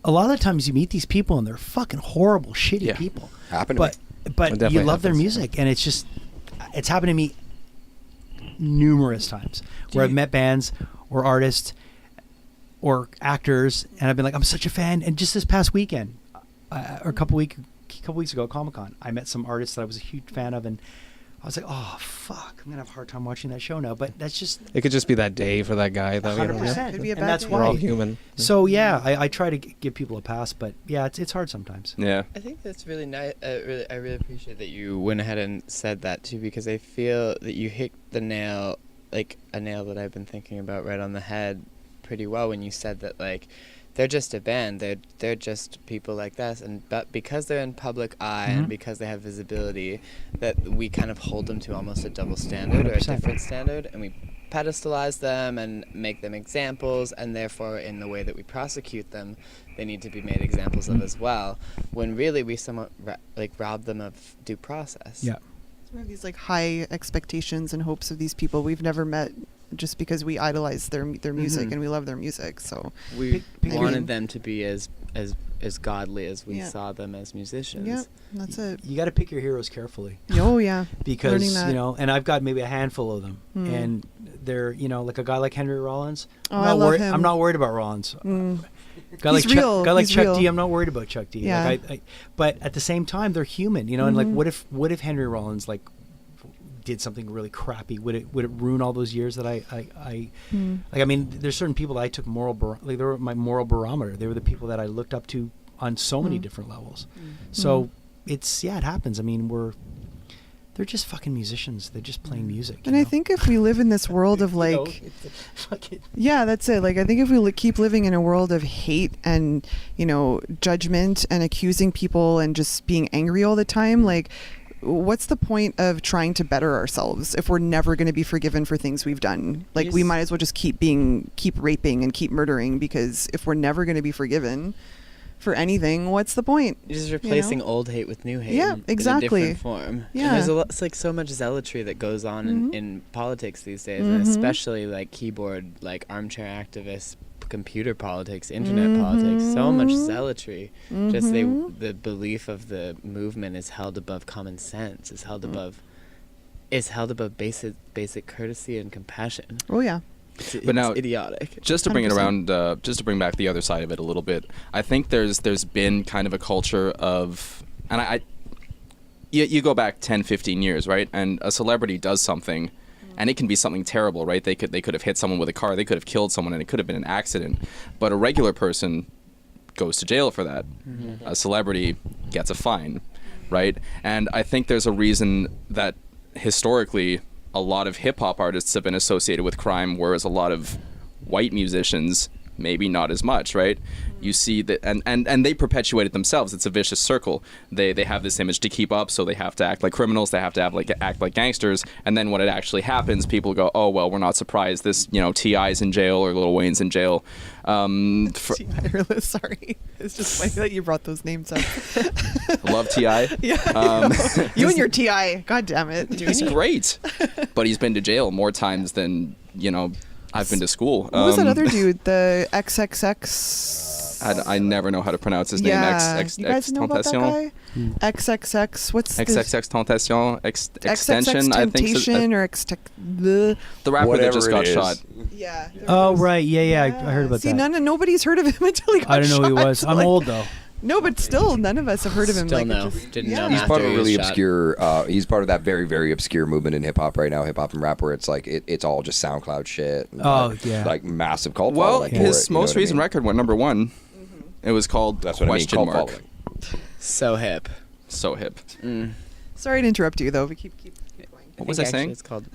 a lot of the times you meet these people and they're fucking horrible, shitty people. Happened to me. But you love their music, and it's happened to me numerous times where I've met bands or artists or actors, and I've been like, I'm such a fan. And just this past weekend, or a couple weeks ago at Comic-Con, I met some artists that I was a huge fan of, and I was like, oh fuck, I'm gonna have a hard time watching that show now. But that's just, It could just be that day for that guy, though. 100%. Could be a And bad that's day. We're all why. human. So yeah, I try to give people a pass, but yeah, it's hard sometimes. Yeah. I think that's really nice. I really appreciate that you went ahead and said that too, because I feel that you hit the nail, like a nail that I've been thinking about right on the head pretty well when you said that, like, they're just a band. They're just people like us, but because they're in public eye and because they have visibility, that we kind of hold them to almost a double standard or a 100%. different standard, and we pedestalize them and make them examples, and therefore in the way that we prosecute them, they need to be made examples of as well, when really we somewhat rob them of due process. Yeah. We have these like high expectations and hopes of these people we've never met, just because we idolize their music and we love their music. So We Big wanted dream. them to be as godly as we saw them as musicians. yeah, that's it. You got to pick your heroes carefully. Oh yeah, Learning Because that. and I've got maybe a handful of them, and they're like a guy like Henry Rollins. Oh, I love him. I'm not worried about Rollins. Guy He's like real. Guy like He's Chuck real. D. I'm not worried about Chuck D. Yeah. Like but at the same time, they're human. And like, what if Henry Rollins like did something really crappy? Would it ruin all those years that I like? I mean, there's certain people that I took they were my moral barometer. They were the people that I looked up to on so many different levels. So it happens. I mean, they're just fucking musicians. They're just playing music. And I think if we live in this world of like, yeah, that's it. Like, I think if we keep living in a world of hate and, judgment and accusing people and just being angry all the time, like, what's the point of trying to better ourselves if we're never going to be forgiven for things we've done? Like, we might as well just keep raping and keep murdering, because if we're never going to be forgiven for anything, what's the point? You're just replacing old hate with new hate. Yeah, exactly. In a different form. Yeah. And there's it's like so much zealotry that goes on in politics these days, and especially like keyboard, like armchair activists, computer politics, internet politics. So much zealotry. Just the belief of the movement is held above common sense. Is held above basic courtesy and compassion. Oh yeah. But now, idiotic. Just to bring it 100%. around, just to bring back the other side of it a little bit, I think there's been kind of a culture of, and you go back 10, 15 years, right? And a celebrity does something, and it can be something terrible, right? They could have hit someone with a car, they could have killed someone, and it could have been an accident. But a regular person goes to jail for that. A celebrity gets a fine, right? And I think there's a reason that historically a lot of hip-hop artists have been associated with crime, whereas a lot of white musicians maybe not as much, right? You see that, and they perpetuate it themselves. It's a vicious circle. They have this image to keep up, so they have to act like criminals, they have to act like gangsters, and then when it actually happens, people go, oh, well, we're not surprised. This, T.I.'s in jail or Lil Wayne's in jail. Sorry. It's just funny that you brought those names up. Love T.I. Yeah. You and your T.I. God damn it. He's great, but he's been to jail more times than, I've been to school. What was that other dude? The XXX. I never know how to pronounce his name. You guys know about that guy? XXX. What's XXX Tentation Extension? I think. Temptation or the rapper Whatever that just it got is. shot. Yeah. Oh, right. Yeah. I heard about See, that. nobody's heard of him until he got shot. I don't know who he was. I'm old, though. No, but still, none of us have heard of him. Still like, no. it just- Didn't yeah. know He's after part of a he was really shot. obscure. He's part of that very, very obscure movement in hip hop right now, hip hop and rap, where it's like it's all just SoundCloud shit. And like massive cult Well, following for his it, you know most what I recent mean? record went number 1. It was called That's what Question I mean. Cult Mark. following. So hip. So hip. Sorry to interrupt you, though, but keep going. What was I saying? It's called.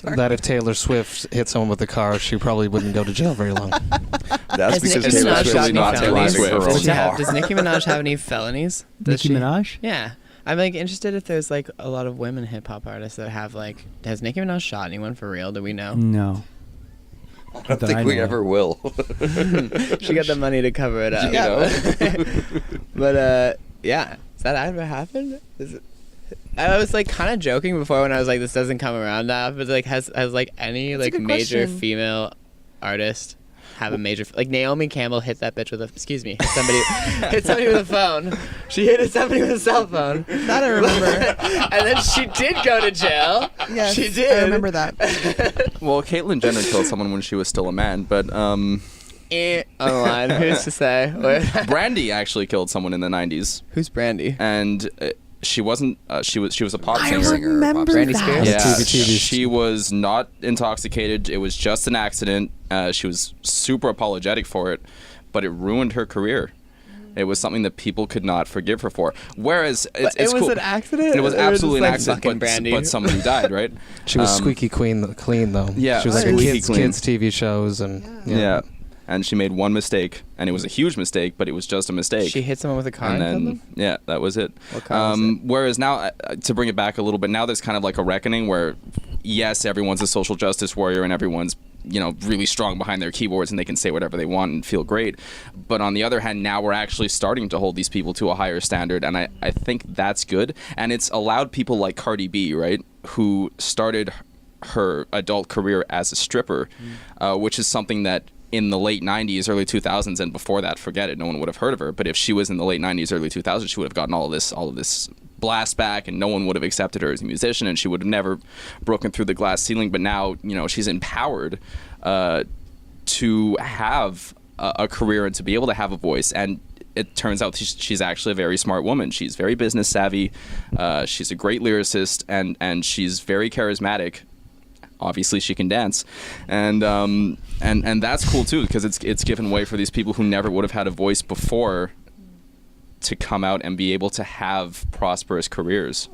That if Taylor Swift hit someone with a car, she probably wouldn't go to jail very long. That's Has because Nicki Taylor Minaj Swift got is any not Taylor felonies? Swift. Does Nicki Minaj have any felonies? Nicki Minaj? Yeah. I'm like interested if there's like a lot of women hip hop artists that have like. Has Nicki Minaj shot anyone for real? Do we know? No. I don't think we ever will. She got the money to cover it up. But yeah, has that ever happened? I was like kind of joking before when I was like, this doesn't come around now. But like, has like any That's a like good major question. female artist have a major like Naomi Campbell hit that bitch with a hit somebody with a phone. She hit somebody with a cell phone. That I remember. And then she did go to jail. Yes, she did. I remember that. Well, Caitlyn Jenner killed someone when she was still a man, but On the line, who's to say? Brandy actually killed someone in the 90s, Who's Brandy? and she wasn't. She was a pop I singer. remember Brandy that. Spears? Yeah, TV. she was not intoxicated. It was just an accident. She was super apologetic for it, but it ruined her career. It was something that people could not forgive her for. Whereas it's it was cool. an accident? It was Or just, absolutely like, an accident, fucking Brandy? but somebody died, right? She was Um, squeaky clean though. Yeah, She was like squeaky in clean. kids TV shows and Yeah. And she made one mistake, and it was a huge mistake, but it was just a mistake. She hit someone with a car and and killed then, them? yeah, that was it. What car was it? Whereas now, to bring it back a little bit, now there's kind of like a reckoning where, yes, everyone's a social justice warrior and everyone's, really strong behind their keyboards and they can say whatever they want and feel great. But on the other hand, now we're actually starting to hold these people to a higher standard, and I think that's good. And it's allowed people like Cardi B, right, who started her adult career as a stripper, which is something that in the late 90s, early 2000s, and before that, forget it, no one would have heard of her. But if she was in the late 90s, early 2000s, she would have gotten all of this blast back, and no one would have accepted her as a musician, and she would have never broken through the glass ceiling. But now, she's empowered to have a career and to be able to have a voice. And it turns out she's actually a very smart woman. She's very business savvy. She's a great lyricist, and she's very charismatic. Obviously, she can dance, and that's cool too, because it's given way for these people who never would have had a voice before to come out and be able to have prosperous careers.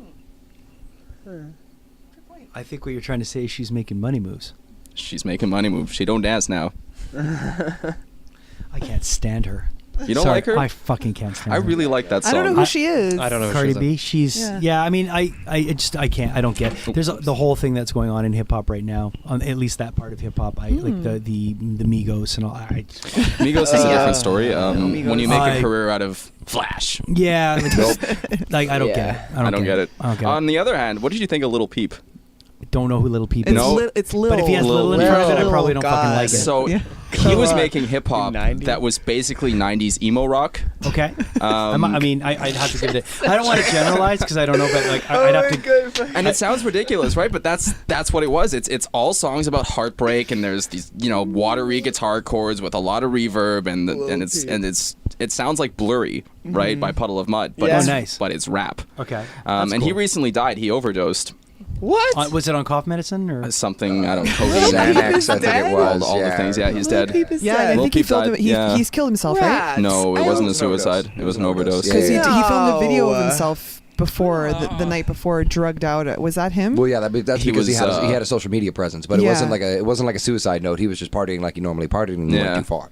I think what you're trying to say is she's making money moves. She's making money moves. She don't dance now. I can't stand her. You don't Sorry, like her? I fucking can't stand I her. really like that I song. don't know who she is. I don't know. Cardi who B. she's She's Yeah. I mean, I can't. I don't get. There's the whole thing that's going on in hip hop right now. At least that part of hip hop. I like the Migos and all. Migos is a different story. When you make a career out of Flash. Yeah. Like I don't get it. I don't get it. I don't get On the other hand, what did you think of Lil Peep? it. Don't know who Little Peep It's is. No. it's Lil. But if he has Little in front of it, I probably don't fucking like it. So Yeah. he was making hip hop 90s. that was basically 90s emo rock. Okay. I mean, I'd have to give it. I don't want to generalize because I don't know, but like I'd have to. And it sounds ridiculous, right? But that's what it was. It's all songs about heartbreak, and there's these watery guitar chords with a lot of reverb, and it sounds like Blurry, right, by Puddle of Mud, but Yeah. it's, Oh, nice. but it's rap. Okay. And he recently died. He overdosed. What? Was it on cough medicine or? Something I don't know. Xanax, I think it was. All the things. Yeah, he's dead. Yeah, and I Lil think he Peep filmed died, it. yeah. He's killed himself, right? No, it I wasn't a was an overdose. suicide. It was an overdose. Because he filmed a video of No. himself before the night before, drugged out. Was that him? Well, yeah, that's He because he was, had a social media presence, but it Yeah. wasn't like a suicide note. He was just partying like he normally partied and went too far.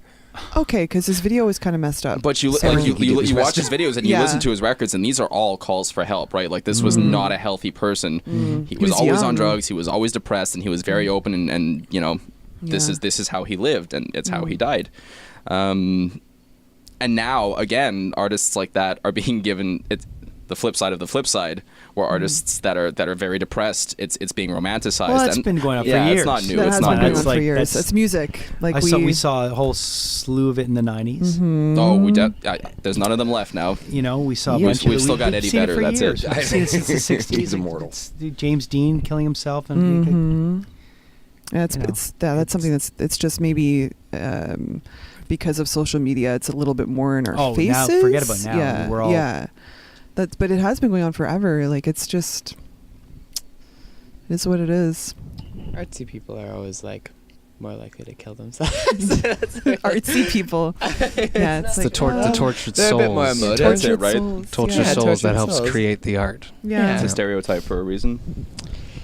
Okay, because his video was kind of messed up. But you So- you watch his videos and you Yeah. listen to his records, and these are all calls for help, right? Like this was not a healthy person. He was was always young. on drugs. He was always depressed, and he was very open. And this Yeah. is how he lived, and it's how he died. And now again, artists like that are being given the flip side of the flip side, where artists that are very depressed, it's being romanticized. Well, that's and been going on for yeah, years. it's not new. that It's has not been new. going It's on like- for years. that's- It's music. Like we saw a whole slew of it in the 90s. Oh, there's none of them left now. You know, we saw a We've- bunch of we've it. still got We've Eddie seen Vedder, for that's it. years. We've seen it since the 60s. He's immortal. It's James Dean killing himself, and Yeah, that's something it's just maybe because of social media, it's a little bit more in our now faces. forget about now. Yeah, We're all- yeah. But it has been going on forever. Like it's just, it is what it is. Artsy people are always like more likely to kill themselves. Artsy people. Yeah, it's the like, tortured they're a bit more souls. emotive. That's it, tortured right? souls. Tortured Yeah. souls tortured that helps souls. create the art. Yeah. It's a stereotype for a reason.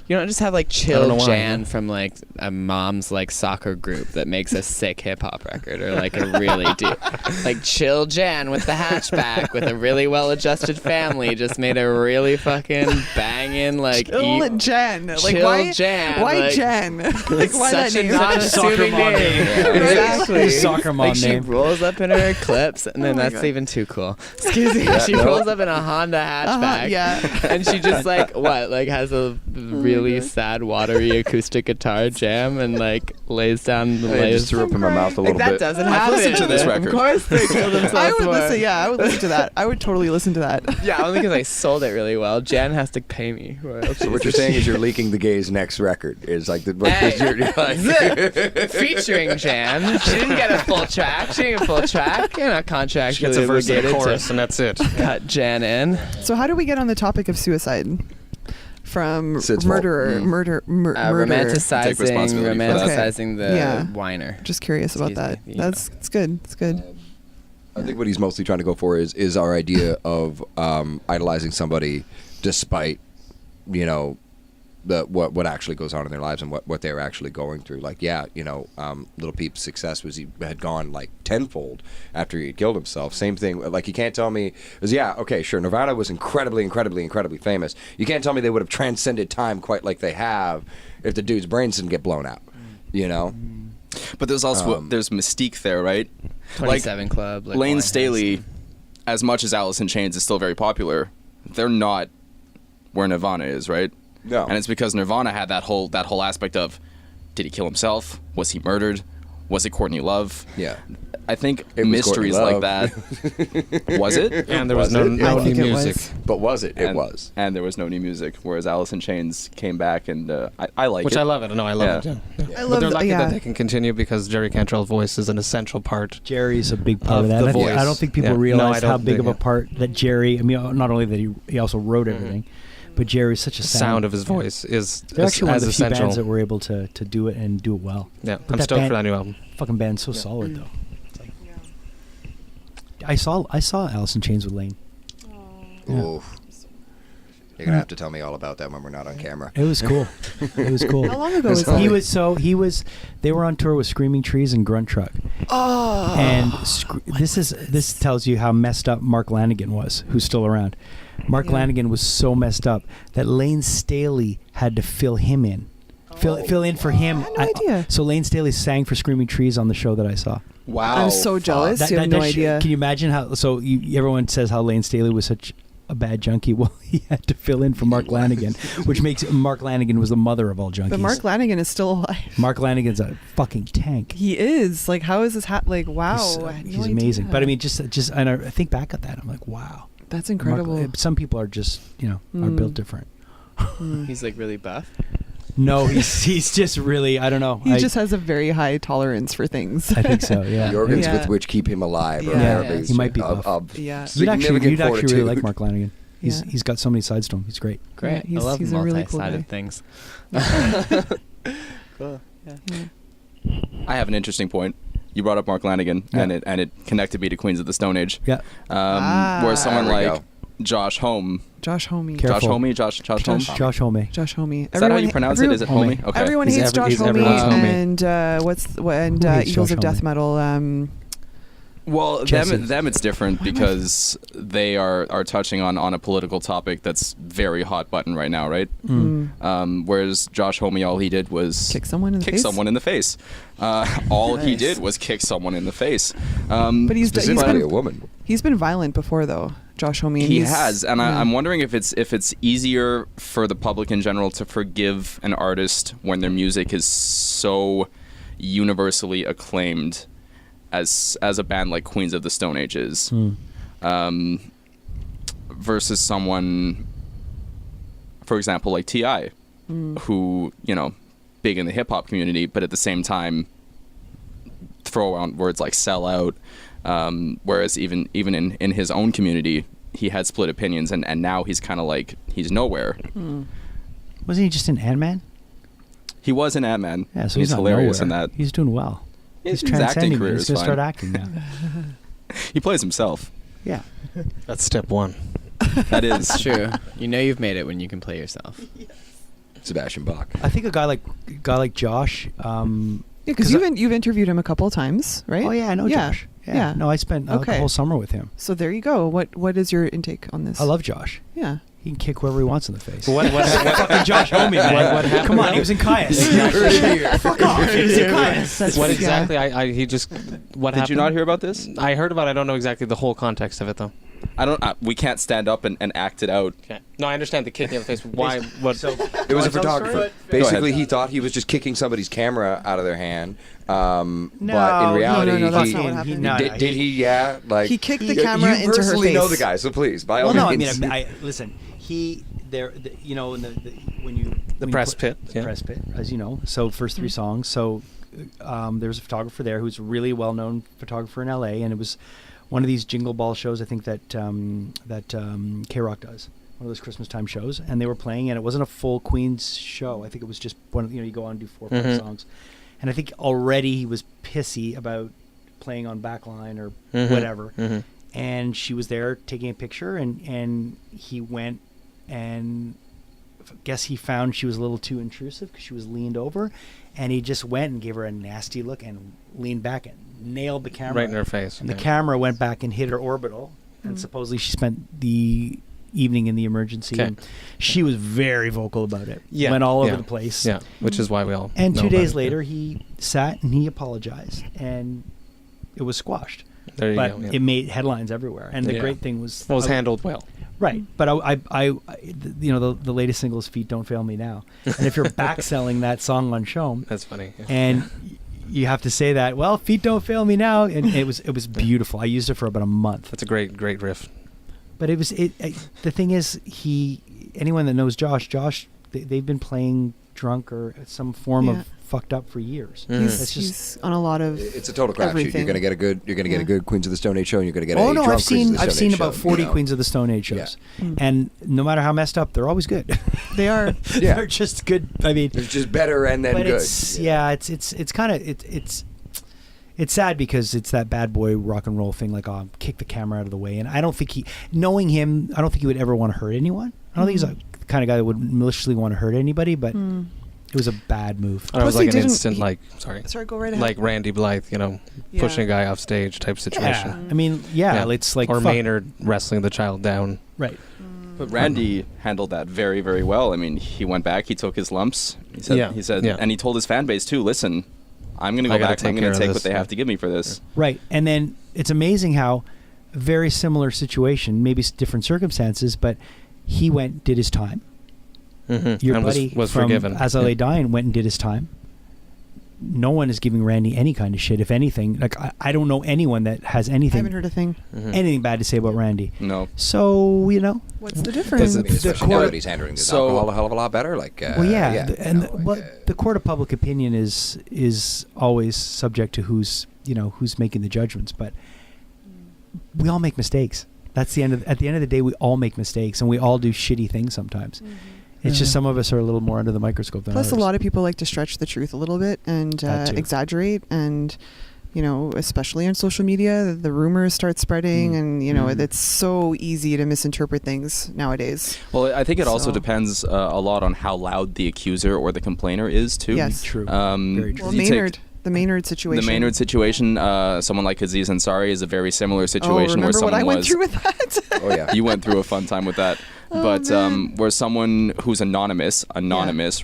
You don't just have like I don't know Chill why. Jan from like a mom's like soccer group that makes a sick hip hop record, or like a really deep, like Chill Jan with the hatchback with a really well adjusted family just made a really fucking banging like Chill Jen. Like Chill why? Jan, Why like- Jen? Like why that such a name? non-assuming mom name. name. Exactly. Soccer mom like she name. rolls up in her Eclipse, and then Oh my that's God. even too cool. Excuse me. She rolls up in a Honda hatchback. Yeah. And she just like has a really sad watery acoustic guitar jam and like lays down the I lays. just threw up in my mouth a Like little that bit. doesn't I've happen. listened to this record. Of course they kill themselves I would more. listen. Yeah, I would listen to that. I would totally listen to that. Yeah, only because I sold it really well. Jan has to pay me royalties. So what you're saying is you're leaking the gay's next record is like the Featuring Jan. She didn't get a full track. She didn't get a full track. You're not contractually She gets a verse and a obligated chorus, to and that's it. cut Jan in. So how do we get on the topic of suicide? From Sid's fault. murder. Romanticizing responsibility for that. romanticizing the Yeah. whiner. Just curious about Excuse that. me, It's good. It's good. I think what he's mostly trying to go for is our idea of idolizing somebody despite, what actually goes on in their lives and what they're actually going through. Like, Little Peep's success was he had gone like tenfold after he had killed himself. Same thing. Like, you can't tell me, Nirvana was incredibly, incredibly, incredibly famous. You can't tell me they would have transcended time quite like they have if the dude's brains didn't get blown out. But there's also there's mystique there, right? 27 Club. Like Lane Winehouse. Staley, as much as Alice in Chains is still very popular, they're not where Nirvana is, right? No. And it's because Nirvana had that whole aspect of, did he kill himself? Was he murdered? Was it Courtney Love? Yeah. I think It was mysteries Courtney like that. Was it? And there was no I new think it music. was. But was it? It And- was. And there was no new music, whereas Alice in Chains came back, and I like Which it. I love it. No, I love Yeah. it. Yeah. I But love they're lucky yeah. that they can continue because Jerry Cantrell's voice is an essential part. Jerry's a big part Of of that. the And voice. I don't think people Yeah. No, realize I how don't big think- of a part that Jerry. I mean, not only that he also wrote everything, but Jerry's such a The sound of his voice is They're actually one of as the few essential. bands that were able to do it and do it well. Yeah, But I'm that stoked band- for that new album. Fucking band's so solid though. It's like, I saw Alice in Chains with Lane. Yeah. Oof. You're gonna have to tell me all about that when we're not on camera. It was cool. It was cool. How long ago was that? He was. They were on tour with Screaming Trees and Grunt Truck, Oh. And this tells you how messed up Mark Lanigan was, who's still around. Mark Lanigan was so messed up that Lane Staley had to fill him in. Fill in for him. I had no idea. So Lane Staley sang for Screaming Trees on the show that I saw. Wow. I'm so jealous. You have no idea. Can you imagine how? So everyone says how Lane Staley was such a bad junkie. Well, he had to fill in for Mark Lanigan, which makes Mark Lanigan was the mother of all junkies. But Mark Lanigan is still alive. Mark Lanigan's a fucking tank. He is. Like, how is this like, wow. I had no He's idea. amazing. But I mean, just and I think back at that, I'm like, wow. That's incredible. Some people are just, are built different. He's like really buff. No, he's just really, I don't know. He just has a very high tolerance for things. I think so, yeah. The organs Yeah. with which keep him alive. Yeah. Are Yeah. apparently He might be buff. Yeah. You'd actually really fortitude. like Mark Lanigan. Yeah. He's got so many sides to him. He's great. Great. Yeah, I love he's a really cool multi-sided guy. things. Cool. Yeah. I have an interesting point. You brought up Mark Lanigan, Yeah. and it connected me to Queens of the Stone Age. Yeah. Where someone There we like go. Josh Homme, Josh Homme. Careful. Josh Homme, Josh Homme. Josh Homme. Josh Homme. Is that how you pronounce it? Is it Homme? Homme. Okay. Everyone He's hates Josh he's Homme everyone's Homme. and Who hates Eagles Josh of Death Homme? Metal. Well, Jesse. them it's different because they are touching on a political topic that's very hot button right now, right? Whereas Josh Homme, all he did was Kick someone in the face? someone in the face. All he Nice. did was kick someone in the face. But he's Specifically a been, woman. he's been violent before, though, Josh Homme. and He he's- has, and yeah. I'm wondering if it's easier for the public in general to forgive an artist when their music is so universally acclaimed as a band like Queens of the Stone Age is, versus someone, for example, like T.I., who, big in the hip hop community, but at the same time throw around words like sell out, whereas even in his own community he had split opinions, and now he's kind of like he's nowhere. Wasn't he just in Ant-Man? He was in Ant-Man. Yeah, so he's not hilarious nowhere. in that. He's doing well. His He's acting transcending. career He's is going to start fine. acting now. He plays himself. Yeah. That's step one. That is It's true. You know you've made it when you can play yourself. Sebastian Bach. I think a guy like Josh. Yeah, because you've interviewed him a couple of times, right? Oh yeah, I know Josh. Yeah. No, I spent the Okay. whole summer with him. So there you go. What is your intake on this? I love Josh. Yeah. He can kick whoever he wants in the face. What Fucking Josh Homme, man. What happened Come on, though? he was in Caius. Fuck off. He was in Caius. That's What Yeah. exactly? He just. What Did happened? you not hear about this? I heard about it. I don't know exactly the whole context of it though. I don't. We can't stand up and act it out. Okay. No, I understand the kicking in the face. Why? What? It was a photographer. Basically, ahead. he thought he was just kicking somebody's camera out of their hand. But in No, reality, no, that's he, not what happened. did he? Yeah, like He kicked the camera you into her personally know face. the guy, so please, by all Well, no, I means. mean, I listen. He there, when you press pit, the yeah. press pit, as you know. So first three songs. So there was a photographer there who's a really well-known photographer in LA, and it was one of these Jingle Ball shows. I think that K-Rock does. One of those Christmas time shows, and they were playing, and it wasn't a full Queen's show. I think it was just one of, you go on and do 4 or 5 songs, and I think already he was pissy about playing on backline or whatever. And she was there taking a picture, and he went and guess he found she was a little too intrusive because she was leaned over, and he just went and gave her a nasty look and leaned back and nailed the camera Right in her face. And the camera went back and hit her orbital, and supposedly she spent the evening in the emergency. Okay. And she was very vocal about it. Yeah. Went all over Yeah. the place. Yeah, which is why we all. And know 2 about days it, later, yeah. he sat and he apologized, and it was squashed. There you But go. Yeah. it made headlines everywhere. And the Yeah. great thing was, Well, it was handled well. right. But the latest single is "Feet Don't Fail Me Now," and if you're back selling that song on CHOM, That's funny. Yeah. and you have to say that, well, "Feet Don't Fail Me Now," and it was beautiful. I used it for about a month. That's a great riff. But the thing is, anyone that knows Josh, they've been playing drunk or some form Yeah. of fucked up for years. He's on a lot of. It's a total crapshoot. everything. You're gonna get a good. You're gonna get a good Queens of the Stone Age show, and you're gonna get Oh a no, drunk I've Queens of seen the Stone Age about show, 40 Queens of the Stone Age shows, and no matter how messed up, they're always good. They are. Yeah. They're just good. I mean, It's just better and then but good. it's kind of it's sad because it's that bad boy rock and roll thing, like, oh, kick the camera out of the way. And I don't think knowing him, I don't think he would ever want to hurt anyone. I don't think he's the kind of guy that would maliciously want to hurt anybody, but It was a bad move. It was Plus, he like an didn't- instant, he- like, sorry, Sorry, go right ahead. like Randy Blythe, Yeah. pushing a guy off stage type situation. Yeah. I mean, it's like or fuck. Maynard wrestling the child down. Right. But Randy handled that very, very well. I mean, he went back, he took his lumps. He said, Yeah. and he told his fan base too, listen, I'm going to I go gotta back and I'm take going care to of take this, what they yeah. have to give me for this. Right. And then it's amazing how a very similar situation, maybe different circumstances, but he went, did his time. Mm-hmm. Your and buddy was from forgiven. As I Lay Dying went and did his time. No one is giving Randy any kind of shit. If anything, like I don't know anyone that has I anything haven't heard a thing. Mhm. anything bad to say about Randy. No. So What's the difference? I mean, especially now that he's handling this So- alcohol a hell of a lot better. Like, Well, yeah, you know, the court of public opinion is always subject to who's making the judgments. But we all make mistakes. That's at the end of the day, we all make mistakes, and we all do shitty things sometimes. It's just some of us are a little more under the microscope than Plus, others. a lot of people like to stretch the truth a little bit and That too. exaggerate, and especially on social media, the rumors start spreading, and it's so easy to misinterpret things nowadays. Well, I think it also So- depends a lot on how loud the accuser or the complainer is too. Yes. True. Very true. Well, You take- the Maynard situation. The Maynard situation, someone like Aziz Ansari is a very similar situation where remember someone what I went was. through with that? Oh yeah. You went through a fun time with that. Oh, But man. where someone who's anonymous,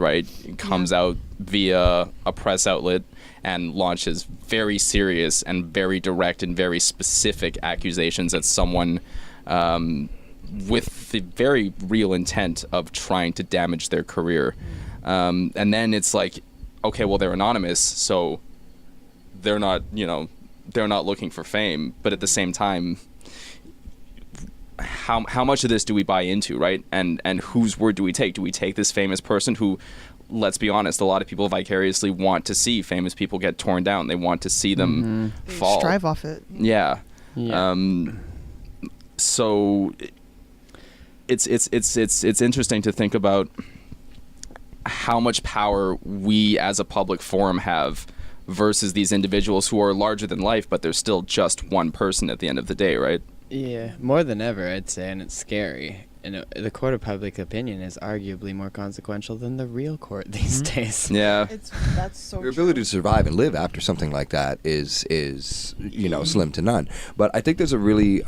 right, comes out via a press outlet and launches very serious and very direct and very specific accusations at someone with the very real intent of trying to damage their career. And then it's like, okay, well, they're anonymous, so they're not looking for fame, but at the same time, how much of this do we buy into, right? And whose word do we take? Do we take this famous person who, let's be honest, a lot of people vicariously want to see famous people get torn down. They want to see them They fall. strive off it. Yeah. Yeah. So it's interesting to think about how much power we as a public forum have versus these individuals who are larger than life, but they're still just one person at the end of the day, right? Yeah, more than ever, I'd say, and it's scary. And the court of public opinion is arguably more consequential than the real court these days. Yeah. That's so Your ability to survive and live after something like that is slim to none. But I think there's a really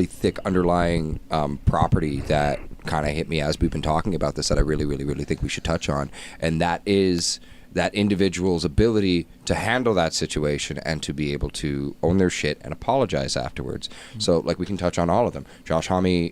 thick underlying property that kind of hit me as we've been talking about this that I really, really, really think we should touch on, and that is that individual's ability to handle that situation and to be able to own their shit and apologize afterwards. So, like, we can touch on all of them. Josh Homme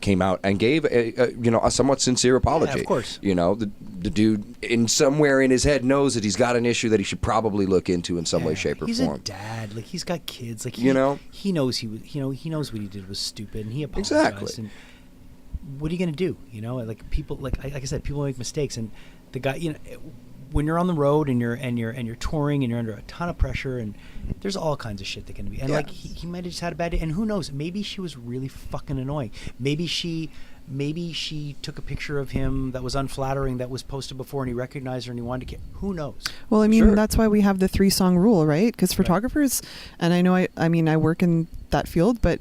came out and gave a somewhat sincere apology. Yeah, of course. The dude somewhere in his head knows that he's got an issue that he should probably look into in some way, shape, or he's form. a dad. Like, he's got kids. Like, You know? he knows he was. He knows what he did was stupid, and he apologized. Exactly. And what are you gonna do? Like people, like I said, people make mistakes, and the guy, when you're on the road and you're touring and you're under a ton of pressure, and there's all kinds of shit that can be. And Yeah. like he might have just had a bad day, and who knows? Maybe she was really fucking annoying. Maybe she took a picture of him that was unflattering that was posted before, and he recognized her and he wanted to. Who knows? Well, I mean, Sure. that's why we have the 3-song rule, right? Because photographers, and I know I work in that field, but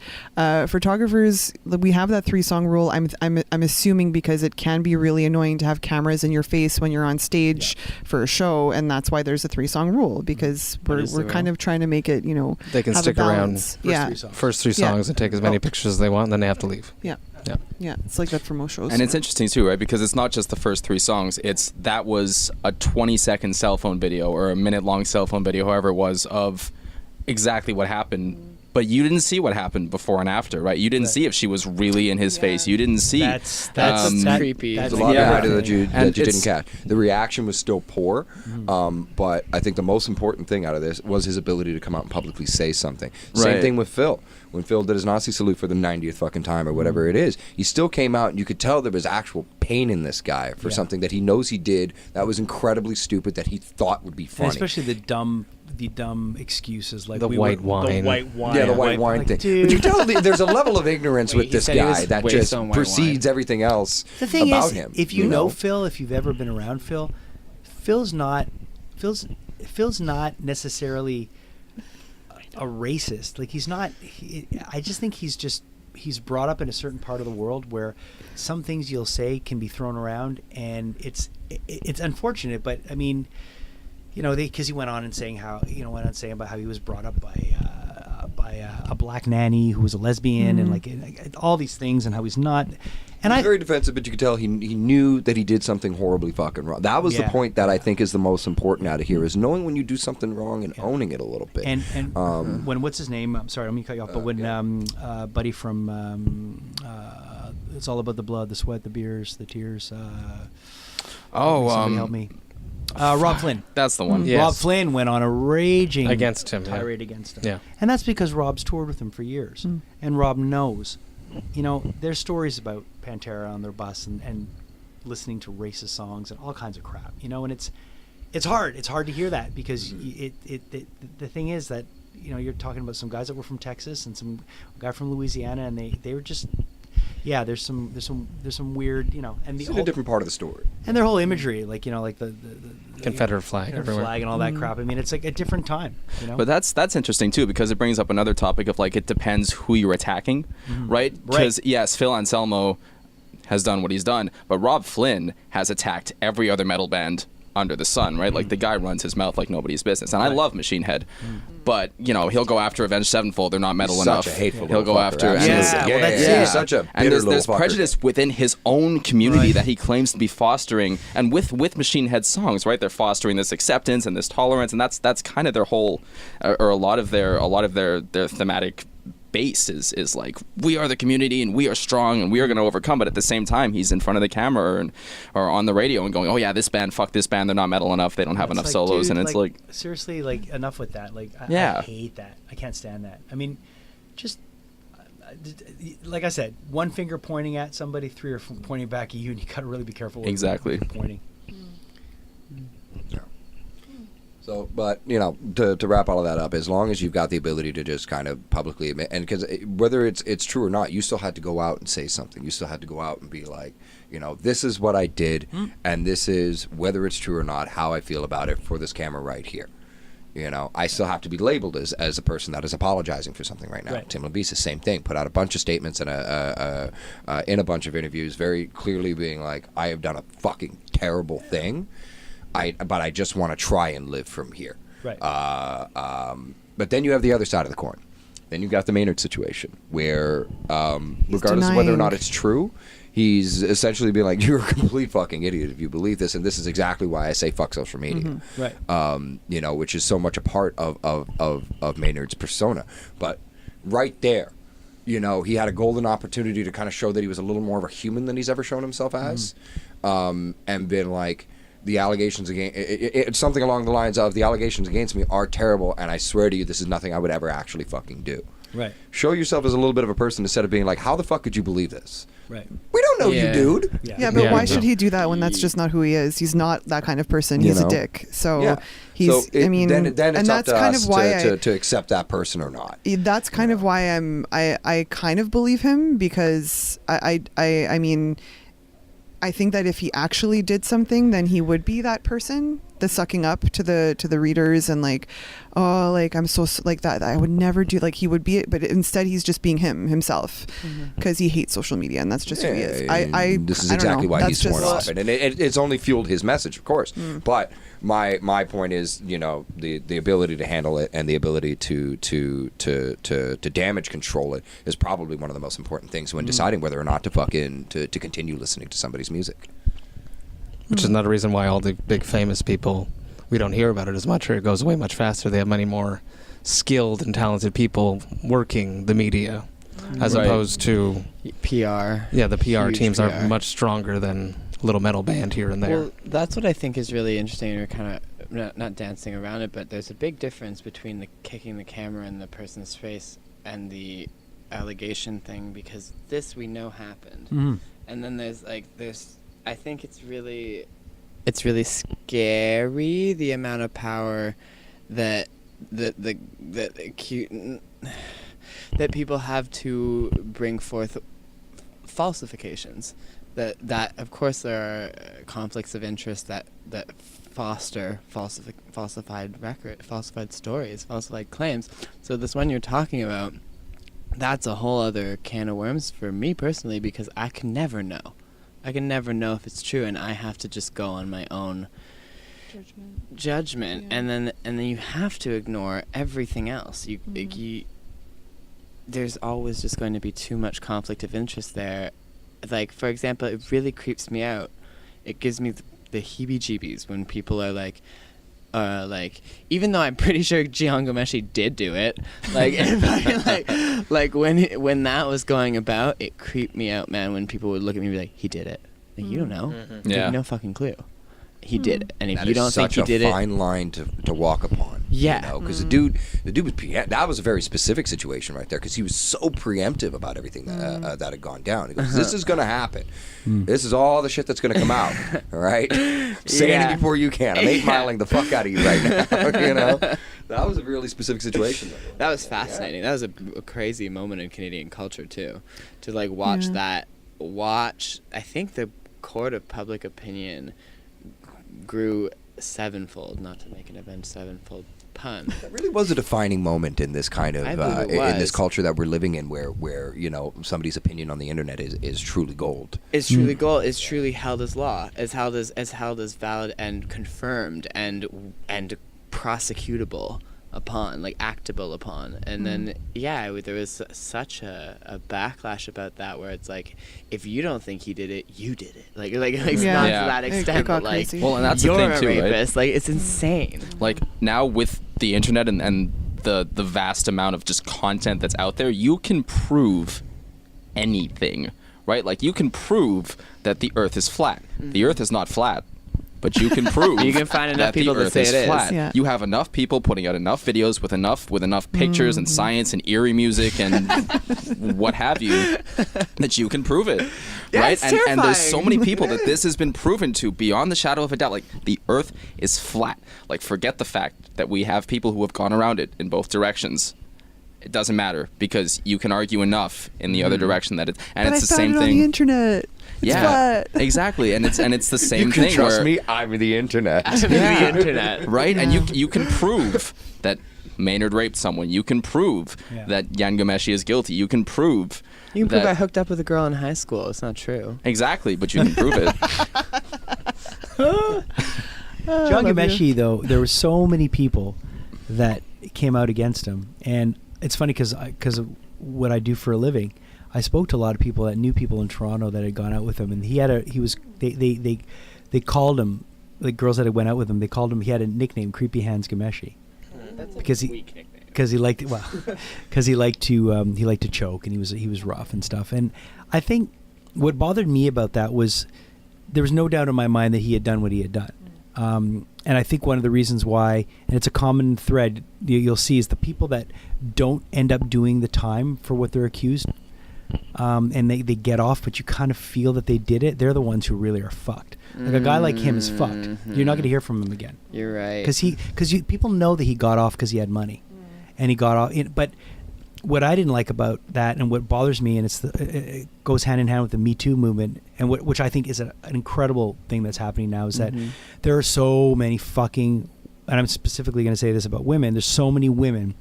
photographers, we have that 3-song rule. I'm assuming because it can be really annoying to have cameras in your face when you're on stage for a show, and that's why there's a 3-song rule, because we're kind of trying to make it, They can have a stick around balance. Yeah. first 3 Yeah. songs and take as many pictures as they want, and then they have to leave. Yeah. Yeah. Yeah, it's like that for most shows. And it's interesting too, right? Because it's not just the first 3 songs. That was a 20-second cell phone video or a minute-long cell phone video, however it was, of exactly what happened. But you didn't see what happened before and after, right? You didn't see if she was really in his face. You didn't see. That's creepy. That's There's a lot Yeah. behind it that you And didn't it's- catch. The reaction was still poor, but I think the most important thing out of this was his ability to come out and publicly say something. Same Right. thing with Phil. When Phil did his Nazi salute for the 90th fucking time or whatever it is, he still came out and you could tell there was actual pain in this guy for something that he knows he did that was incredibly stupid that he thought would be And funny. especially the dumb excuses like The white wine. The white wine. Yeah, the white wine Like, thing. dude. But you tell there's a level of ignorance Wait, with he this said he guy was that way just so white precedes wine. everything else The thing about is, him. if you know Phil, if you've ever been around Phil's not necessarily a racist. Like, he's not. I just think he's just he's brought up in a certain part of the world where some things you'll say can be thrown around, and it's unfortunate. But I mean, you know, because he went on saying about how he was brought up by a black nanny who was a lesbian, and like all these things, and how he's not. And He's very defensive, but you could tell he knew that he did something horribly fucking wrong. That was the point that I think is the most important out of here, is knowing when you do something wrong and owning it a little bit. And when, what's his name? I'm sorry, I'm going to cut you off. But when Buddy from It's All About the Blood, the Sweat, the Beers, the Tears. Somebody help me. Rob Flynn. That's the one. Rob Flynn went on a raging against him, tirade against him. Yeah. And that's because Rob's toured with him for years. And Rob knows. You know, there's stories about Pantera on their bus and listening to racist songs and all kinds of crap. You know, and it's hard. It's hard to hear that because the thing is that, you know, you're talking about some guys that were from Texas and some guy from Louisiana, and they were just there's some weird, you know, and it's a different part of the story. And their whole imagery, like, you know, like the Confederate flag everywhere. Flag and all that crap. I mean, it's like a different time, you know. But that's interesting too, because it brings up another topic of like, it depends who you're attacking, right? Because yes, Phil Anselmo has done what he's done, but Rob Flynn has attacked every other metal band under the sun, right? Like, the guy runs his mouth like nobody's business. And I love Machine Head, but, you know, he'll go after Avenged Sevenfold. They're not metal enough. Such a hateful He'll go fucker, after... absolutely. He's such a bitter and there's little fucker. prejudice within his own community that he claims to be fostering. And with Machine Head songs, right, they're fostering this acceptance and this tolerance, and that's kind of their whole... or a lot of their thematic base is like, we are the community and we are strong and we are going to overcome. But at the same time, he's in front of the camera or on the radio and going, oh yeah, this band, fuck this band, they're not metal enough, they don't have enough solos. Dude, and it's like seriously, like, enough with that. Like, I hate that. I can't stand that. I mean, just like I said, one finger pointing at somebody, three are pointing back at you, and you got to really be careful with exactly pointing. So, but, you know, to wrap all of that up, as long as you've got the ability to just kind of publicly admit, and because whether it's true or not, you still had to go out and say something. You still had to go out and be like, you know, this is what I did, and this is, whether it's true or not, how I feel about it for this camera right here. You know, I still have to be labeled as a person that is apologizing for something right now. Right. Tim LaBeast, the same thing. Put out a bunch of statements and in a bunch of interviews, very clearly being like, I have done a fucking terrible thing. But I just want to try and live from here. Right. But then you have the other side of the coin. Then you've got the Maynard situation where, regardless of whether or not it's true, he's essentially being like, you're a complete fucking idiot if you believe this, and this is exactly why I say fuck social media. Right. You know, which is so much a part of Maynard's persona. But right there, you know, he had a golden opportunity to kind of show that he was a little more of a human than he's ever shown himself as, and been like, the allegations against it's something along the lines of, the allegations against me are terrible, and I swear to you, this is nothing I would ever actually fucking do. Right. Show yourself as a little bit of a person instead of being like, how the fuck could you believe this? Right. We don't know you, dude. Yeah, but why should he do that when that's just not who he is? He's not that kind of person. He's a dick. So he's. So I mean, then it's and up that's to kind us of why to accept that person or not. That's kind of why I kind of believe him, because I mean, I think that if he actually did something, then he would be that person, the sucking up to the readers and like, oh, like, I'm so like that. I would never do, like, he would be it, but instead he's just being himself, because he hates social media, and that's just who he is. This is exactly why he's sworn off it, and it's only fueled his message, of course. But my point is, you know, the ability to handle it and the ability to damage control it is probably one of the most important things when deciding whether or not to to continue listening to somebody's music. Which is another reason why all the big famous people, we don't hear about it as much, or it goes away much faster. They have many more skilled and talented people working the media, as opposed to PR. Yeah, the PR Huge teams PR. are much stronger than a little metal band here and there. Well, that's what I think is really interesting. We're kind of not dancing around it, but there's a big difference between the kicking the camera in the person's face and the allegation thing, because this we know happened. And then there's I think it's really scary, the amount of power that that people have to bring forth falsifications. That of course there are conflicts of interest that foster falsified stories, falsified claims. So this one you're talking about, that's a whole other can of worms for me personally, because I can never know. I can never know if it's true, and I have to just go on my own judgment, Yeah. and then you have to ignore everything else. There's always just going to be too much conflict of interest there. Like, for example, it really creeps me out. It gives me the heebie-jeebies when people are like, even though I'm pretty sure Jian Gomeshi did do it, like when that was going about, it creeped me out, man. When people would look at me and be like, "He did it." Like, you don't know. You Yeah. have no fucking clue. He did it, and if That you is don't think such he a did it, fine line to walk upon. Yeah. Because the dude was that was a very specific situation right there, because he was so preemptive about everything that had gone down. He goes, "This is going to happen. This is all the shit that's going to come out. All right, say Yeah. it before you can. I'm 8-miling the fuck out of you right now." You know, that was a really specific situation. that was fascinating. That was a crazy moment in Canadian culture too, to like watch Yeah. that. I think the court of public opinion grew sevenfold, not to make an Avenged Sevenfold pun. That really was a defining moment in this kind of I believe it in this was. culture that we're living in, where you know, somebody's opinion on the internet is truly gold. It's truly gold. It's truly held as law. It's held as valid and confirmed and prosecutable upon, like actable upon. And then there was such a backlash about that, where it's like, if you don't think he did it, you did it. Like it's Yeah. not Yeah. to that It extent, got but like, crazy. Well, and that's the you're thing a too, right? rapist. Like, it's insane. Like, now with the internet and the vast amount of just content that's out there, you can prove anything, right? Like, you can prove that the Earth is flat. The Earth is not flat, but you can prove You can find enough that the people to Earth say is it is. flat. Yeah. You have enough people putting out enough videos with enough pictures and science and eerie music and what have you, that you can prove it. Yeah, right? it's And there's so terrifying. many people that this has been proven to beyond the shadow of a doubt. Like, the Earth is flat. Like, forget the fact that we have people who have gone around it in both directions. It doesn't matter, because you can argue enough in the other direction that it's, and But it's I the found same it on thing. the internet. It's Yeah, flat. exactly, and it's the same You can thing. trust where, me. I'm the internet. The internet. right? Yeah. And you can prove that Maynard raped someone. You can prove Yeah. that Jan Gomeshi is guilty. You can prove You can prove that I hooked up with a girl in high school. It's not true. exactly, but you can prove it. John love Gomeshi, though, there were so many people that came out against him, and it's funny because of what I do for a living. I spoke to a lot of people that knew people in Toronto that had gone out with him, and they called him, like girls that had went out with him, they called him, he had a nickname, Creepy Hands Gomeshi, That's because he liked to choke, and he was rough and stuff. And I think what bothered me about that was there was no doubt in my mind that he had done what he had done. And I think one of the reasons why, and it's a common thread you'll see, is the people that don't end up doing the time for what they're accused, and they get off, but you kind of feel that they did it. They're the ones who really are fucked. Like a guy like him is fucked. You're not going to hear from him again. You're right. Because people know that he got off because he had money, and he got off. But what I didn't like about that, and what bothers me, and it goes hand in hand with the Me Too movement, and which I think is an incredible thing that's happening now, is that there are so many fucking, and I'm specifically going to say this about women, there's so many women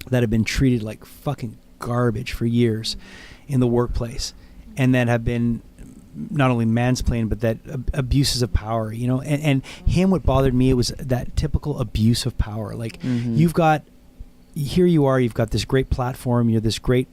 that have been treated like fucking garbage for years in the workplace, and that have been not only mansplained, but that abuses of power, you know, and him, what bothered me was that typical abuse of power. Like, you've got this great platform, you're this great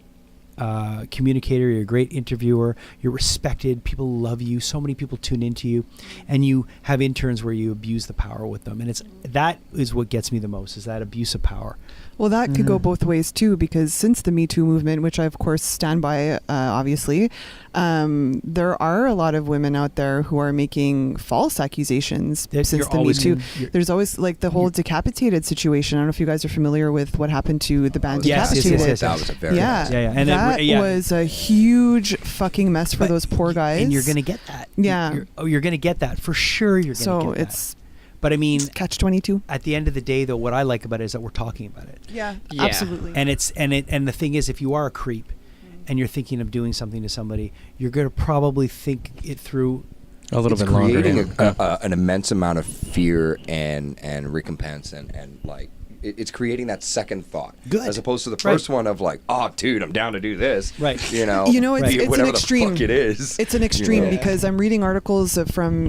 communicator, you're a great interviewer, you're respected, people love you, so many people tune into you, and you have interns where you abuse the power with them, and that is what gets me the most, is that abuse of power. Well, that could go both ways too, because since the Me Too movement, which I of course stand by, obviously, there are a lot of women out there who are making false accusations since the Me Too. There's always like the whole decapitated situation. I don't know if you guys are familiar with what happened to the band Decapitated. Yes. That was a very And that was a huge fucking mess for those poor guys. And you're going to get that. Yeah. You're going to get that for sure. You're going to get that. So it's. But I mean, catch-22. At the end of the day, though, what I like about it is that we're talking about it. Yeah. Absolutely. And the thing is, if you are a creep, and you're thinking of doing something to somebody, you're going to probably think it through a little it's bit longer. Creating an immense amount of fear and recompense and like it's creating that second thought. Good. As opposed to the first one of like, oh, dude, I'm down to do this. Right. You know, it's whatever an extreme. the fuck it is. It's an extreme You know? because I'm reading articles from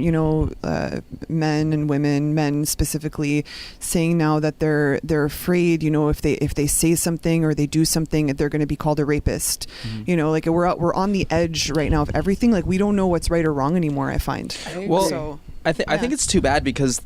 men and women, men specifically, saying now that they're afraid. If they say something or they do something, they're going to be called a rapist. Mm-hmm. We're on the edge right now of everything. Like we don't know what's right or wrong anymore. I find. Well, I think it's too bad because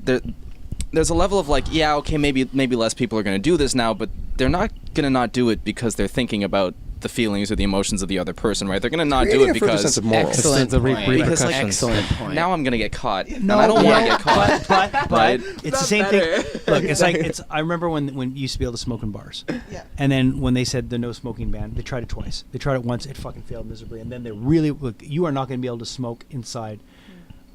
there's a level of like, yeah, okay, maybe less people are going to do this now, but they're not going to not do it because they're thinking about the feelings or the emotions of the other person, right? They're going to not do it because sense of morals. Excellent point. Because like, Excellent point. now I'm going to get caught, and No, I don't want to yeah, get caught. But Right? it's the same thing. Look, it's like I remember when you used to be able to smoke in bars. Yeah. And then when they said the no smoking ban, they tried it twice. They tried it once, it fucking failed miserably. And then they really look, you are not going to be able to smoke inside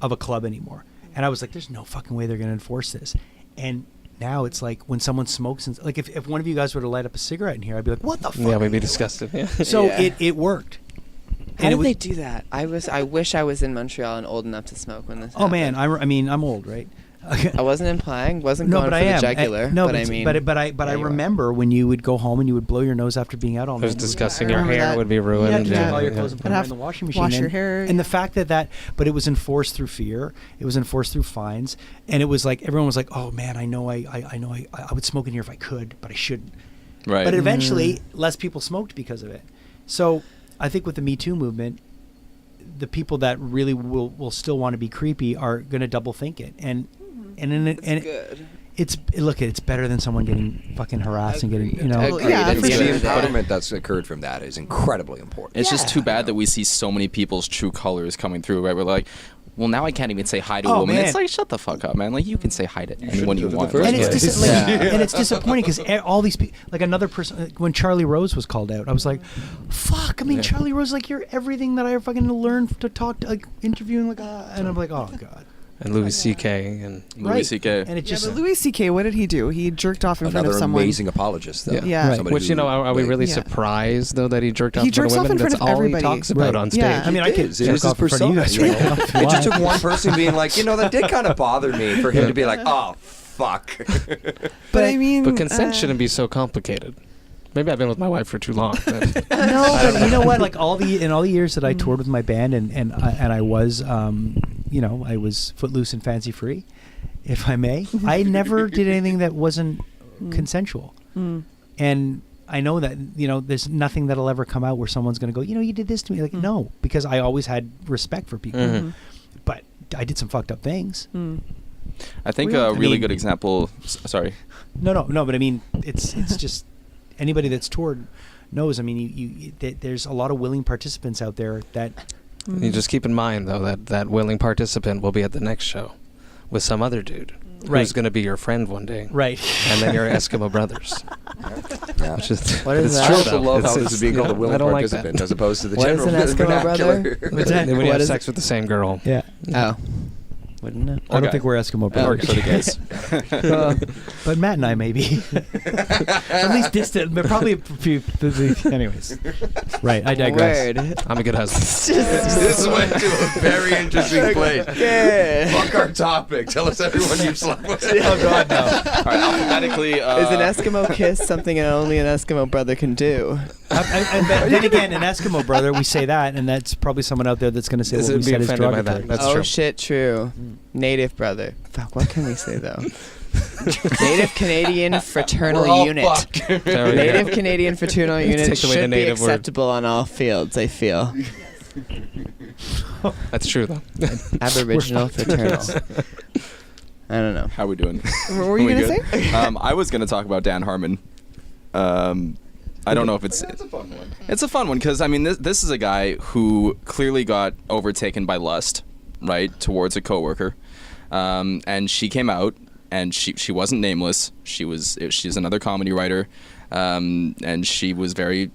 of a club anymore. And I was like, there's no fucking way they're going to enforce this. And now it's like when someone smokes, like if one of you guys were to light up a cigarette in here, I'd be like, what the fuck? Yeah, we'd be disgusted. Yeah. So Yeah. it worked. How And did it was- they do that? I wish I was in Montreal and old enough to smoke when this Oh man, happened. I mean, I'm old, right? I wasn't implying, wasn't No, going but for I am. the jugular, No, but I mean, but I there you are. remember when you would go home and you would blow your nose after being out all It was night. disgusting. I Your remember hair that. would be You ruined. had to take Yeah, all your yeah. clothes and put And them have in the washing machine. wash your and, hair, And the yeah. fact but it was enforced through fear. It was enforced through fines, and it was like everyone was like, "Oh man, I know I would smoke in here if I could, but I shouldn't." Right. But eventually, less people smoked because of it. So I think with the Me Too movement, the people that really will still want to be creepy are going to double think it, and Good. it's better than someone getting fucking harassed and getting Agreed. Yeah, At for the The end sure. of the day. empowerment that's occurred from that is incredibly important. It's just too Yeah. bad that we see so many people's true colors coming through, right? We're like, well, now I can't even say hi to a Oh, woman. man. It's like, shut the fuck up, man. Like, you can say hi to anyone you do it the want. first And it's, place. and it's disappointing because all these people, like another person, when Charlie Rose was called out, I was like, fuck, I mean, Charlie Rose, like, you're everything that I ever fucking learned to talk, like, interviewing, like, and I'm like, oh, God. And Louis C.K. and Louis C.K. And it just, but Louis C.K., what did he do? He jerked off in front Another of someone. amazing apologist, though. Yeah. Right. Somebody which, who, are we like, really Yeah. surprised, though, that he jerked off He in front jerks of off women? in front That's of all everybody. he talks about Right. on stage. Yeah. I mean, I could It is jerk his off in front of you guys persona, right now. if you It want. just took one person being like, that did kind of bother me, for him to be like, oh, fuck. But I mean, But consent shouldn't be so complicated. Maybe I've been with my wife for too long. But No, but you know what? Like all the years that I toured with my band, and I was, I was footloose and fancy free, if I may. I never did anything that wasn't consensual, and I know that there's nothing that'll ever come out where someone's going to go, you did this to me. Like no, because I always had respect for people, Mhm. but I did some fucked up things. I think Well, a I really mean- good example. Sorry. No, but I mean, it's just anybody that's toured knows. I mean, there's a lot of willing participants out there that. you just keep in mind, though, that willing participant will be at the next show with some other dude Right. who's going to be your friend one day. Right. And then you're Eskimo brothers. Yeah. Which is, What is it's that? I true, also though. love how It's- this is being it's- called a I willing don't like that. participant as opposed to the What is general an Eskimo vernacular. brother? What's that? When you What have is sex with the same girl. Yeah. Oh, wouldn't know. I don't Okay. think we're Eskimo Or brothers. for the guys. But Matt and I maybe. At least distant, but probably a few. Anyways, right. I digress. Word. I'm a good husband. This went to a very interesting place. Yeah. Fuck our topic. Tell us everyone you've slept with. Oh God, no. All right, alphabetically. Is an Eskimo kiss something only an Eskimo brother can do? And then again, an Eskimo brother, we say that, and that's probably someone out there that's going to say This what we would be said is offended by derogatory. that. That's oh true. shit, true. Native brother. Fuck, what can we say though? Native Canadian fraternal We're all unit. fucked. There we go. Native Canadian fraternal unit Take away the should be native word. acceptable on all fields, I feel. That's true, though. Aboriginal fraternal. I don't know. How we doing? What were you We gonna good? say? I was going to talk about Dan Harmon. I don't know if it's. That's a fun one. It's a fun one because I mean this is a guy who clearly got overtaken by lust, right, towards a coworker, and she came out and she wasn't nameless. She's another comedy writer, and she was very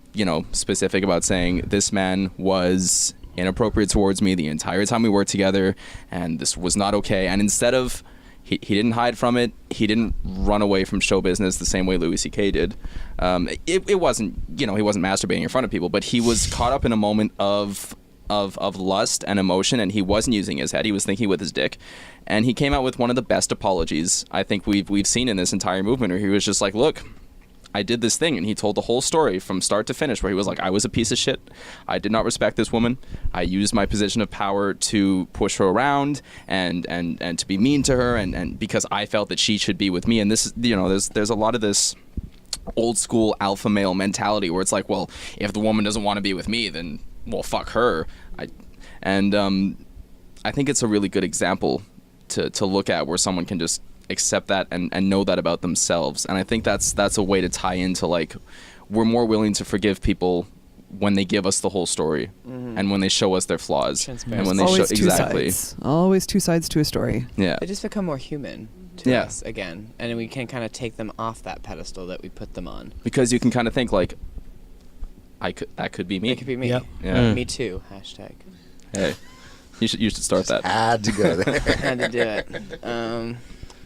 specific about saying this man was inappropriate towards me the entire time we worked together, and this was not okay. And instead of He didn't hide from it. He didn't run away from show business the same way Louis C.K. did. It wasn't, he wasn't masturbating in front of people, but he was caught up in a moment of of lust and emotion, and he wasn't using his head. He was thinking with his dick. And he came out with one of the best apologies I think we've seen in this entire movement, where he was just like, look, I did this thing, and he told the whole story from start to finish, where he was like, I was a piece of shit. I did not respect this woman. I used my position of power to push her around and to be mean to her, and because I felt that she should be with me. And this is, you know, there's a lot of this old school alpha male mentality where it's like, well, if the woman doesn't want to be with me, then, well, fuck her. I think it's a really good example to look at, where someone can just accept that and know that about themselves. And I think that's a way to tie into, like, we're more willing to forgive people when they give us the whole story, and when they show us their flaws, and when they Always show two exactly sides. Always two sides to a story. yeah They just become more human to us again, and we can kind of take them off that pedestal that we put them on. because you can kind of think like, that could be me. It could be me. Yep. Yeah. Me too. Hashtag. Hey, you should start that. Had to go there. Had to do it.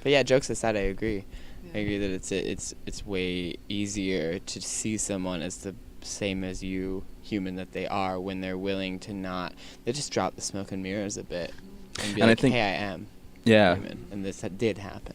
But yeah, jokes aside, I agree. I agree that it's way easier to see someone as the same as you, human that they are, when they're willing to not. They just drop the smoke and mirrors a bit and be And I like, think- hey, I am Yeah. human, and this did happen.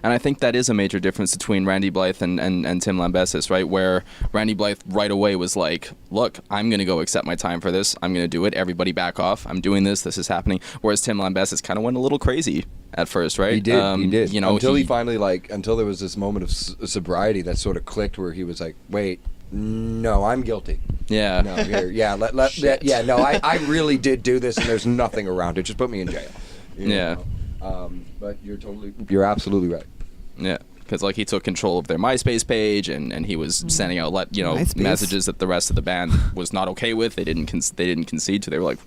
And I think that is a major difference between Randy Blythe and Tim Lambesis, right? Where Randy Blythe right away was like, look, I'm going to go accept my time for this. I'm going to do it. Everybody back off. I'm doing this. This is happening. Whereas Tim Lambesis kind of went a little crazy at first, right? He did. You know, until he finally, until there was this moment of sobriety that sort of clicked, where he was like, wait, no, I'm guilty. Yeah. No, here, yeah, no, I really did do this, and there's nothing around it. Just put me in jail. You Yeah. know? But you're absolutely right. Yeah. Because like he took control of their MySpace page, and he was sending out MySpace. messages that the rest of the band was not okay with. They didn't concede to. They were like,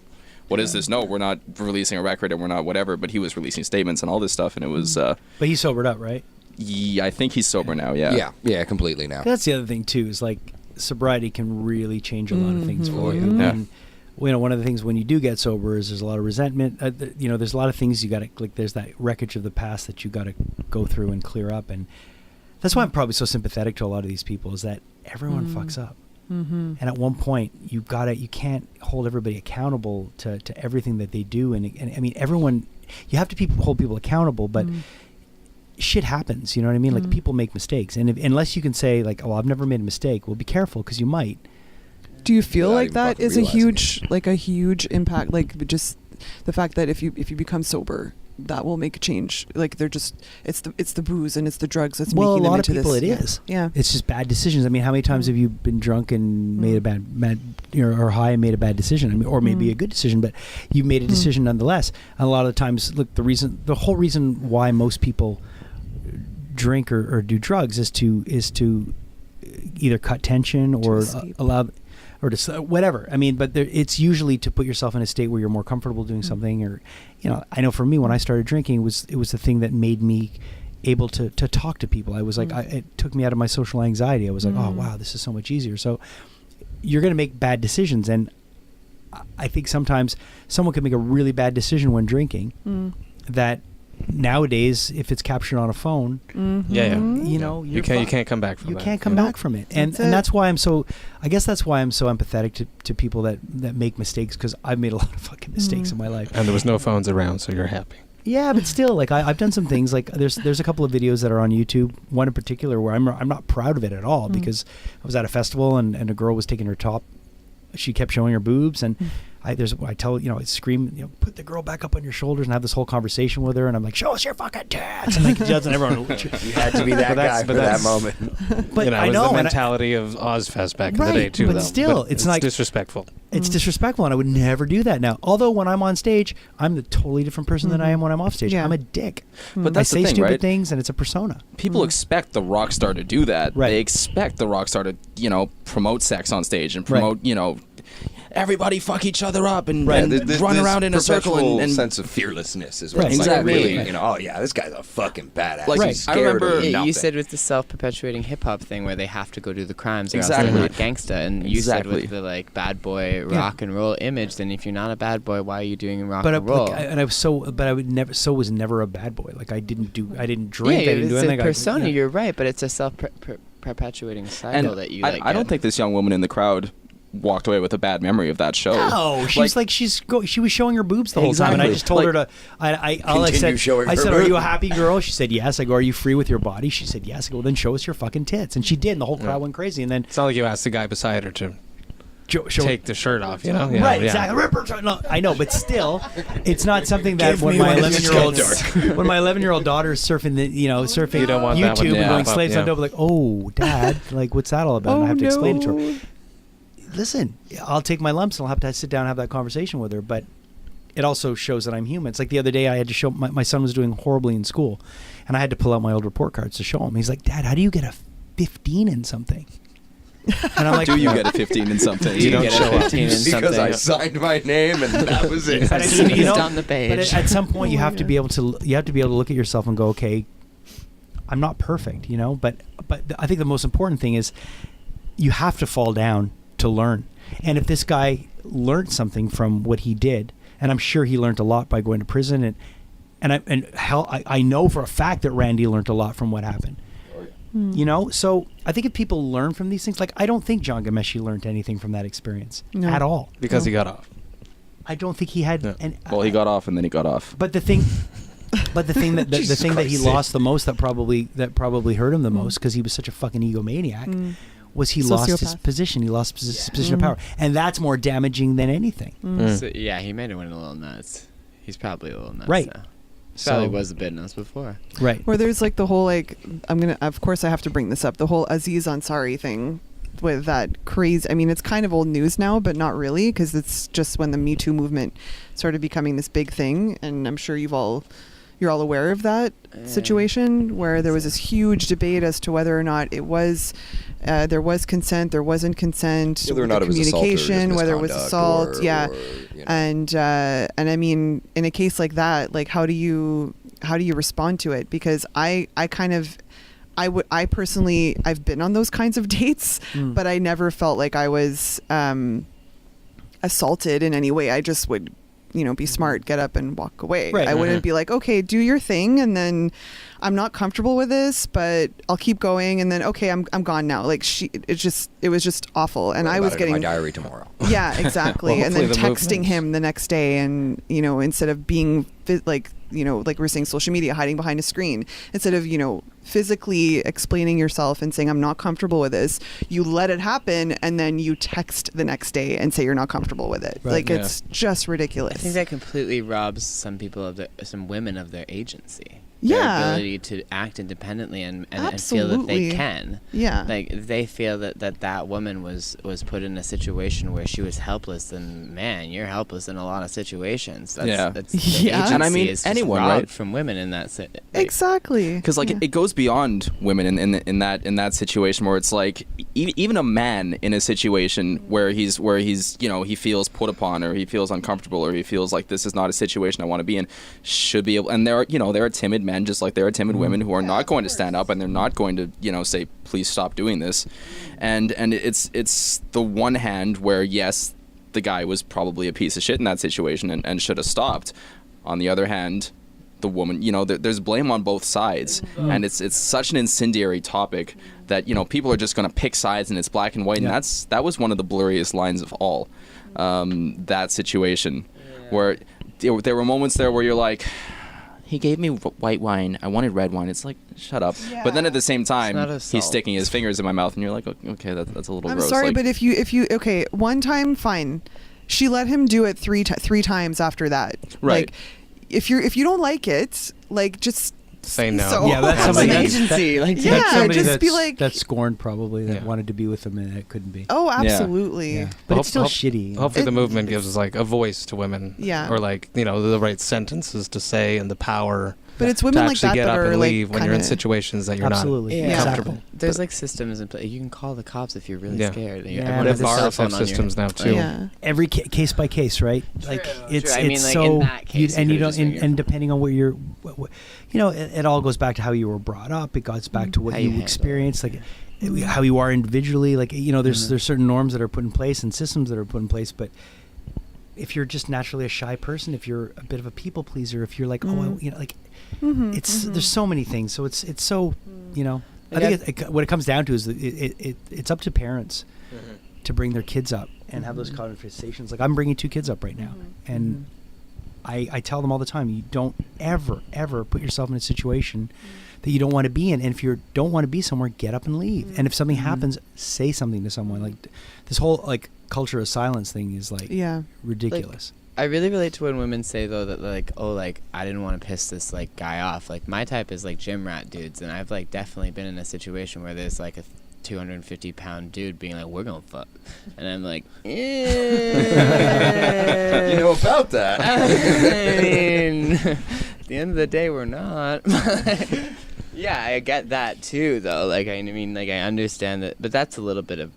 what is this? No, we're not releasing a record, and we're not whatever. But he was releasing statements and all this stuff, and it was. But he sobered up, right? I think he's sober now. Yeah. Yeah, completely now. That's the other thing too. Is like sobriety can really change a lot of things for you. Yeah. And one of the things when you do get sober is there's a lot of resentment. There's a lot of things you got to, like, there's that wreckage of the past that you got to go through and clear up. And that's why I'm probably so sympathetic to a lot of these people, is that everyone fucks up. And at one point you can't hold everybody accountable to everything that they do. And I mean, you have to hold people accountable, but shit happens, you know what I mean? Like, people make mistakes, and unless you can say, like, oh, I've never made a mistake, well, be careful, because you might. Do you feel Without like even that fucking is a realizing huge impact? Like, just the fact that if you become sober, that will make a change. Like, they're just it's the booze and it's the drugs that's Well, a making them lot of into people this. it is. Yeah. It's just bad decisions. I mean, how many times have you been drunk and made a bad or high and made a bad decision? I mean, or maybe a good decision, but you made a decision nonetheless. And a lot of the times, look, the whole reason why most people drink or do drugs is to either cut tension or escape. allow, or to whatever. I mean, but it's usually to put yourself in a state where you're more comfortable doing something. Or, I know for me, when I started drinking, it was the thing that made me able to talk to people. I was like, it took me out of my social anxiety. I was like, oh wow, this is so much easier. So you're going to make bad decisions, and I think sometimes someone can make a really bad decision when drinking that nowadays, if it's captured on a phone, You can't come back from you that. can't come back from it. And that's why I'm so empathetic to people that make mistakes, because I've made a lot of fucking mistakes in my life. And there was no phones around, so you're happy. Yeah, but still, like, I've done some things. Like, there's a couple of videos that are on YouTube. One in particular where I'm not proud of it at all, because I was at a festival and a girl was taking her top. She kept showing her boobs, and I scream, put the girl back up on your shoulders, and have this whole conversation with her, and I'm like, show us your fucking tits, and like, doesn't everyone? You had to be that guy for that moment. But I I know, know, it was the and mentality of Ozfest back in the Right, day too. but though. still, it's like- disrespectful. It's disrespectful, and I would never do that now. Although when I'm on stage, I'm the totally different person than I am when I'm off stage. Yeah. I'm a dick. But that's I say the thing, stupid right? things, and it's a persona. People expect the rock star to do that. Right. They expect the rock star to, promote sex on stage and promote, everybody fuck each other up and, Right. and run around in a circle and sense of fearlessness is what Right. it's Exactly. like. Really, oh yeah, this guy's a fucking badass. Like, He's I scared remember- of You nothing. said with the self-perpetuating hip-hop thing where they have to go do the crimes or else Exactly. they're not gangsta, and you said Exactly. with the like bad boy rock and roll image, then if you're not a bad boy, why are you doing rock But and roll? I was never a bad boy. Like, I didn't drink. I didn't do it's anything. a persona. You're right, but it's a self-perpetuating cycle And that you I like. don't think this young woman in the crowd walked away with a bad memory of that show. No, she's like she was showing her boobs the whole time, and I just told her to. I said, "Are you a happy girl?" She said, "Yes." I go, "Are you free with your body?" She said, "Yes." I go, "Then show us your fucking tits," and she did, and the whole crowd went crazy. And then It's not like you asked the guy beside her to take the shirt off, you know? Right, exactly. No, I know, but still, it's not something that when my 11-year-old daughter is surfing You don't want that one YouTube to and going pop up, slaves on dope, like, oh, Dad, like, what's that all about? And I have to explain it to her. Listen, I'll take my lumps and I'll have to sit down and have that conversation with her, but it also shows that I'm human. It's like the other day I had to show my son was doing horribly in school, and I had to pull out my old report cards to show him. He's like, "Dad, how do you get a 15 in something?" And I'm like, Do you get a 15 in something? You don't show up Because I signed my name and that was it. But He's on the page. But at some point, you have to be able to look at yourself and go, okay, I'm not perfect, you know. But I think the most important thing is you have to fall down to learn. And if this guy learned something from what he did, and I'm sure he learned a lot by going to prison, I know for a fact that Randy learned a lot from what happened. You know, so I think if people learn from these things, like I don't think John Ghomeshi learned anything from that experience at all. Because he got off. I don't think he had. Yeah. Well, he got off and then he got off. But the thing that he lost the most, that probably hurt him the most, because he was such a fucking egomaniac, was he lost his position. He lost his position of power, and that's more damaging than anything. So, yeah, he made it went a little nuts. He's probably a little nuts. Right. Now. Probably was a bit nuts before. Right. Where there's like the whole of course I have to bring this up, the whole Aziz Ansari thing with that crazy, I mean, it's kind of old news now, but not really, because it's just when the Me Too movement started becoming this big thing, and I'm sure you're all aware of that situation, where there was this huge debate as to whether or not it was there was consent, there wasn't consent, whether or not it was communication, whether it was assault, or, you know. and I mean, in a case like that, like how do you respond to it? Because I personally, I've been on those kinds of dates, but I never felt like I was assaulted in any way. I just would, be smart, get up and walk away. Right. I wouldn't be like, okay, do your thing, and then I'm not comfortable with this, but I'll keep going, and then okay, I'm gone now. Like it was just awful, and I was getting my diary tomorrow. Yeah, exactly. Well, and then hopefully the texting him the next day, and instead of being like we're saying, social media, hiding behind a screen, instead of physically explaining yourself and saying I'm not comfortable with this, you let it happen, and then you text the next day and say you're not comfortable with it. Right. Like it's just ridiculous. I think that completely robs some women of their agency. Yeah. Their ability to act independently and feel that Absolutely. they can. Yeah. Like, if they feel that woman was put in a situation where she was helpless, then man, you're helpless in a lot of situations. That's Yeah. And I mean, is just anyone, robbed right? from women in that like, Exactly. Because it goes beyond women in that situation, where it's like even a man in a situation where he's he feels put upon, or he feels uncomfortable, or he feels like this is not a situation I want to be in, should be able. And there are timid men, just like there are timid women, who are not going to stand up, and they're not going to say, please stop doing this. And it's the one hand where, yes, the guy was probably a piece of shit in that situation and should have stopped. On the other hand, the woman, there's blame on both sides, and it's such an incendiary topic that people are just going to pick sides, and it's black and white. And that was one of the blurriest lines of all, that situation, where there were moments there where you're like, he gave me white wine, I wanted red wine. It's like, shut up. Yeah. But then at the same time, not he's assault. sticking his fingers in my mouth, and you're like, okay, that's a little I'm gross. sorry, like, but if you okay, one time, fine. She let him do it three times after that. Right. Like, if you don't like it, like, just Say no. So, Yeah, that's somebody an that's- agency. Like, Yeah, That's somebody just be that's, like- that's scorned, probably, that Yeah. wanted to be with him and it couldn't be. Oh, absolutely. Yeah. But it's still Hope- shitty. Hopefully the It- movement gives us like a voice to women. Yeah. Or like, the right sentences to say, and the power But it's to women like actually that get that up are and like leave when you're in kinda- situations that you're Absolutely. Yeah. Exactly. comfortable. There's like systems in place. You can call the cops if you're really Yeah. scared. Yeah, Everyone but has a bars cell have phone on your- systems now, too. Yeah. Every case by case, right? Like it's I mean, it's like, so in that case, and you you could've don't just been and depending on where you're, it all goes back to how you were brought up. It goes back to what How you you handle experienced, like how you are individually. Like there's certain norms that are put in place and systems that are put in place, but if you're just naturally a shy person, if you're a bit of a people pleaser, if you're like there's so many things. So it's so I think what it comes down to is that it's up to parents to bring their kids up and have those conversations. Like, I'm bringing 2 kids up right now, and I tell them all the time, you don't ever put yourself in a situation that you don't want to be in. And if you don't want to be somewhere, get up and leave. And if something happens, say something to someone. Like, this whole like culture of silence thing is like ridiculous. Like, I really relate to when women say though that like, oh, like I didn't want to piss this like guy off. Like, my type is like gym rat dudes, and I've like definitely been in a situation where there's like a 250-pound dude being like, we're gonna fuck, and I'm like, You know about that. I mean, at the end of the day, we're not. Yeah, I get that too, though. Like, I mean, like, I understand that, but that's a little bit of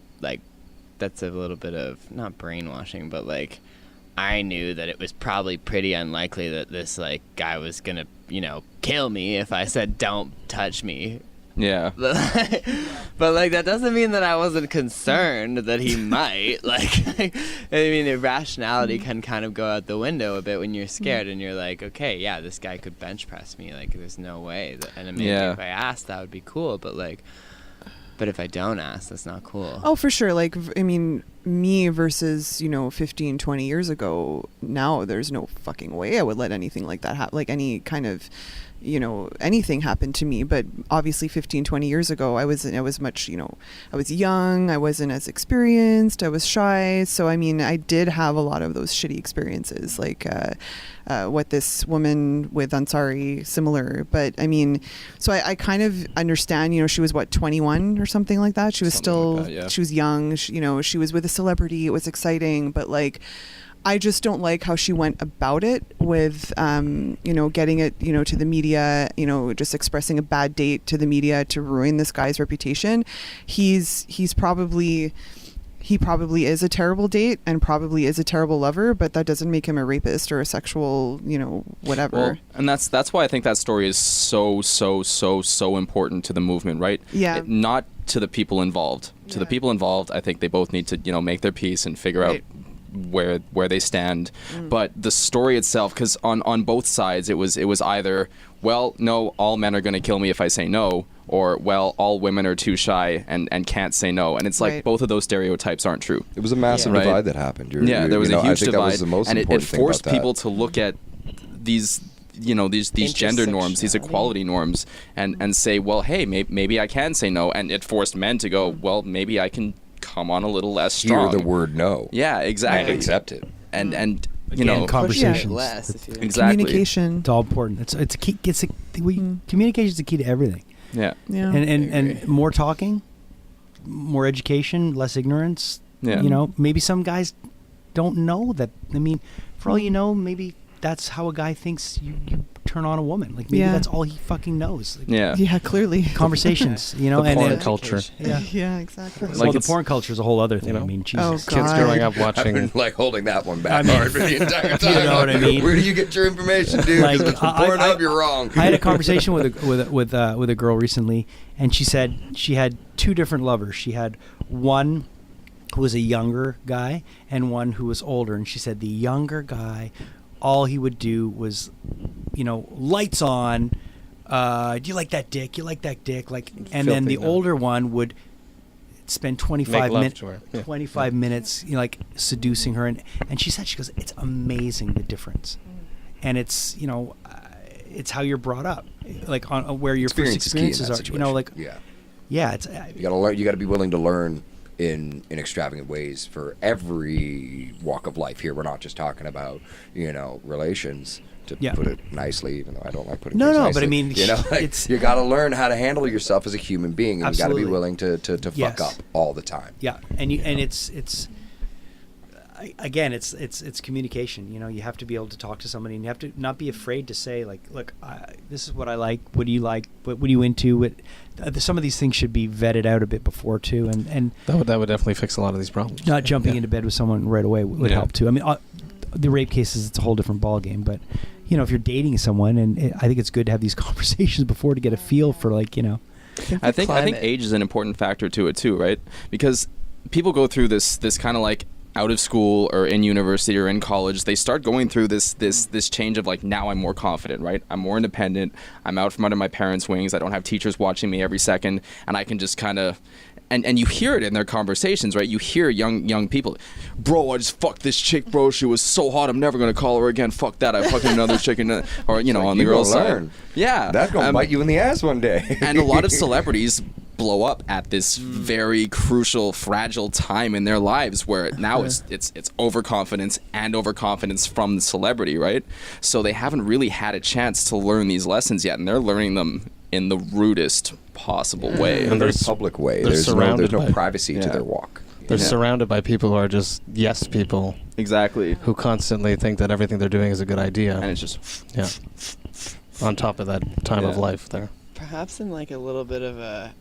not brainwashing, but like, I knew that it was probably pretty unlikely that this like guy was gonna, kill me if I said don't touch me. Yeah. But like, that doesn't mean that I wasn't concerned that he might. Like, I mean, irrationality can kind of go out the window a bit when you're scared and you're like, okay, yeah, this guy could bench press me. Like, there's no way. And maybe if I asked, that would be cool. But like, if I don't ask, that's not cool. Oh, for sure. Like, I mean, me versus, 15, 20 years ago, now there's no fucking way I would let anything like that happen. Like, any kind of, anything happened to me. But obviously 15, 20 years ago, I was much, I was young, I wasn't as experienced, I was shy. So, I mean, I did have a lot of those shitty experiences, like what this woman with Ansari, similar. But I mean, so I kind of understand, she was 21 or something like that. She was she was young, she was with a celebrity. It was exciting, but like, I just don't like how she went about it with, getting it, to the media, just expressing a bad date to the media to ruin this guy's reputation. He probably is a terrible date and probably is a terrible lover, but that doesn't make him a rapist or a sexual, whatever. Well, and that's why I think that story is so important to the movement, right? Yeah. Not to the people involved. To the people involved, I think they both need to, make their peace and figure out where they stand. But the story itself, because on both sides it was either, well, no, all men are going to kill me if I say no, or, well, all women are too shy and can't say no. And it's like both of those stereotypes aren't true. It was a massive divide that happened. There was a huge divide, that was the most and important it forced thing about people to look at these these gender norms, these equality norms, and say, well, hey, maybe I can say no. And it forced men to go, well, maybe I can come on a little less strong. Hear the word no. Yeah, exactly. And accept it. And Again, conversations. Exactly. Communication. It's all important. It's a key. Communication is the key to everything. Yeah. And more talking, more education, less ignorance. Yeah. Maybe some guys don't know that. I mean, for all you know, maybe that's how a guy thinks you turn on a woman. Like, maybe that's all he fucking knows. Like, yeah, clearly. Conversations, the porn culture. Yeah, exactly. Well, the porn culture is a whole other thing. I mean, Jesus. Kids growing up watching. I've been like holding that one back hard for the entire time. You know what I mean? Where do you get your information, dude? Like, Because from Pornhub, you're wrong. I had a conversation with a girl recently, and she said she had 2 different lovers. She had one who was a younger guy and one who was older, and she said the younger guy, all he would do was, lights on. Do you like that dick? You like that dick? Like, and then the older one would spend 25 minutes, like seducing her, and she said, she goes, it's amazing the difference, and it's it's how you're brought up, like on where your first experiences are. It's you gotta learn. You gotta be willing to learn in extravagant ways for every walk of life. Here, we're not just talking about relations. To put it nicely, even though I don't like putting things nicely. But I mean, you got to learn how to handle yourself as a human being, and you got to be willing to fuck up all the time. Yeah, and it's again, it's communication. You have to be able to talk to somebody, and you have to not be afraid to say, like, look, this is what I like. What do you like? What are you into? Some of these things should be vetted out a bit before too, and that would definitely fix a lot of these problems. Not jumping into bed with someone right away would help too. I mean, the rape cases, it's a whole different ballgame, but if you're dating someone, and I think it's good to have these conversations before to get a feel for, like, I think age is an important factor to it too, right? Because people go through this kind of like, out of school or in university or in college, they start going through this change of like, now I'm more confident, right? I'm more independent. I'm out from under my parents' wings. I don't have teachers watching me every second, and I can just kind of. And you hear it in their conversations, right? You hear young people, bro, I just fucked this chick, bro. She was so hot, I'm never gonna call her again. Fuck that, I fucked another chick, or you know, on the girl's side. Yeah, that's gonna bite you in the ass one day. And a lot of celebrities blow up at this very crucial, fragile time in their lives, where now it's overconfidence and overconfidence from the celebrity, right? So they haven't really had a chance to learn these lessons yet, and they're learning them in the rudest possible way. In a very public way. There's no privacy to their walk. They're surrounded by people who are just yes people. Exactly. Who constantly think that everything they're doing is a good idea. And it's just on top of that time of life there. Perhaps in like a little bit of a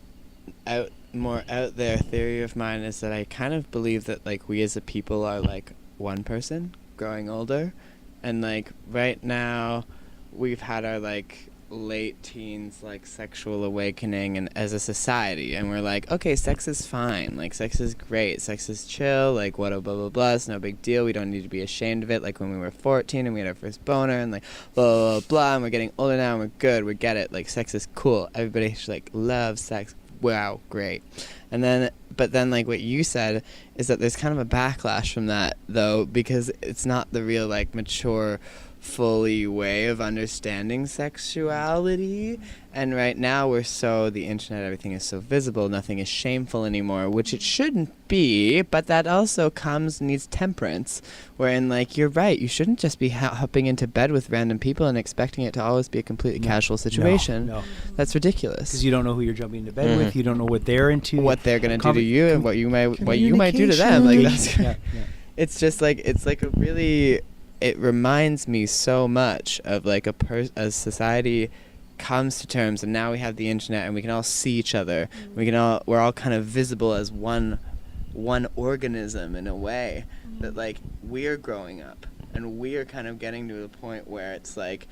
more out there theory of mine is that I kind of believe that like we as a people are like one person growing older, and like right now we've had our like late teens like sexual awakening and as a society, and we're like, okay, sex is fine, like sex is great, sex is chill, like what a blah blah blah, it's no big deal, we don't need to be ashamed of it, like when we were 14 and we had our first boner and like blah blah blah, and we're getting older now and we're good, we get it, like sex is cool, everybody like loves sex, wow, great. And then but then like what you said is that there's kind of a backlash from that though, because it's not the real like mature fully way of understanding sexuality, and right now the internet, everything is so visible, nothing is shameful anymore, which it shouldn't be, but that also needs temperance, wherein like you're right, you shouldn't just be hopping into bed with random people and expecting it to always be a completely casual situation. No. That's ridiculous, because you don't know who you're jumping into bed with, you don't know what they're into, what they're gonna do to you, and what you might do to them, like that's it's just like it's like a really, it reminds me so much of like a society comes to terms, and now we have the internet and we can all see each other. We're all kind of visible as one organism in a way, that like we're growing up and we are kind of getting to the point where it's like,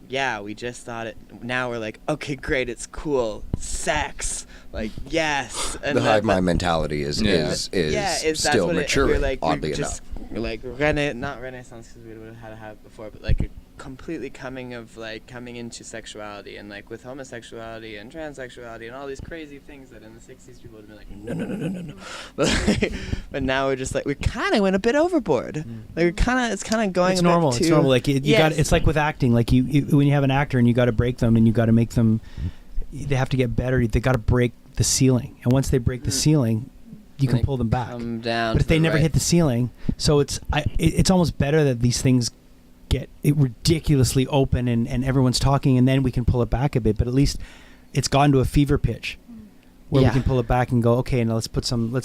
yeah, we just thought it, now we're like, okay, great, it's cool, sex, like yes. And the hive mind mentality is still maturing, oddly enough. We're like not Renaissance, because we would have had to have it before, but like a completely coming into sexuality, and like with homosexuality and transsexuality and all these crazy things that in the 60s people would have been like no. But now we're just like, we kind of went a bit overboard. Like it's kind of going. It's normal. Bit too, it's normal. Like it's like with acting. Like you when you have an actor and you got to break them and you got to make them, they have to get better. They got to break the ceiling, and once they break the ceiling, you can pull them back. Come down. But if they never hit the ceiling, so it's almost better that these things get ridiculously open and everyone's talking, and then we can pull it back a bit. But at least it's gone to a fever pitch where we can pull it back and go, okay, now let's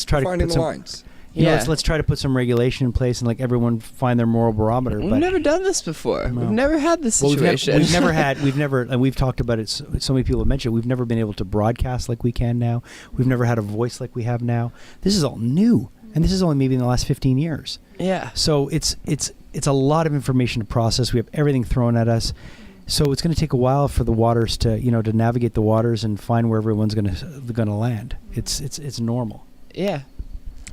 try to put some lines. Let's try to put some regulation in place and like everyone find their moral barometer. We've never done this before. No. We've never had this situation. We've talked about it. So many people have mentioned we've never been able to broadcast like we can now. We've never had a voice like we have now. This is all new, and this is only maybe in the last 15 years. Yeah. So it's a lot of information to process. We have everything thrown at us. So it's going to take a while for the waters to navigate the waters and find where everyone's going to land. It's normal. Yeah.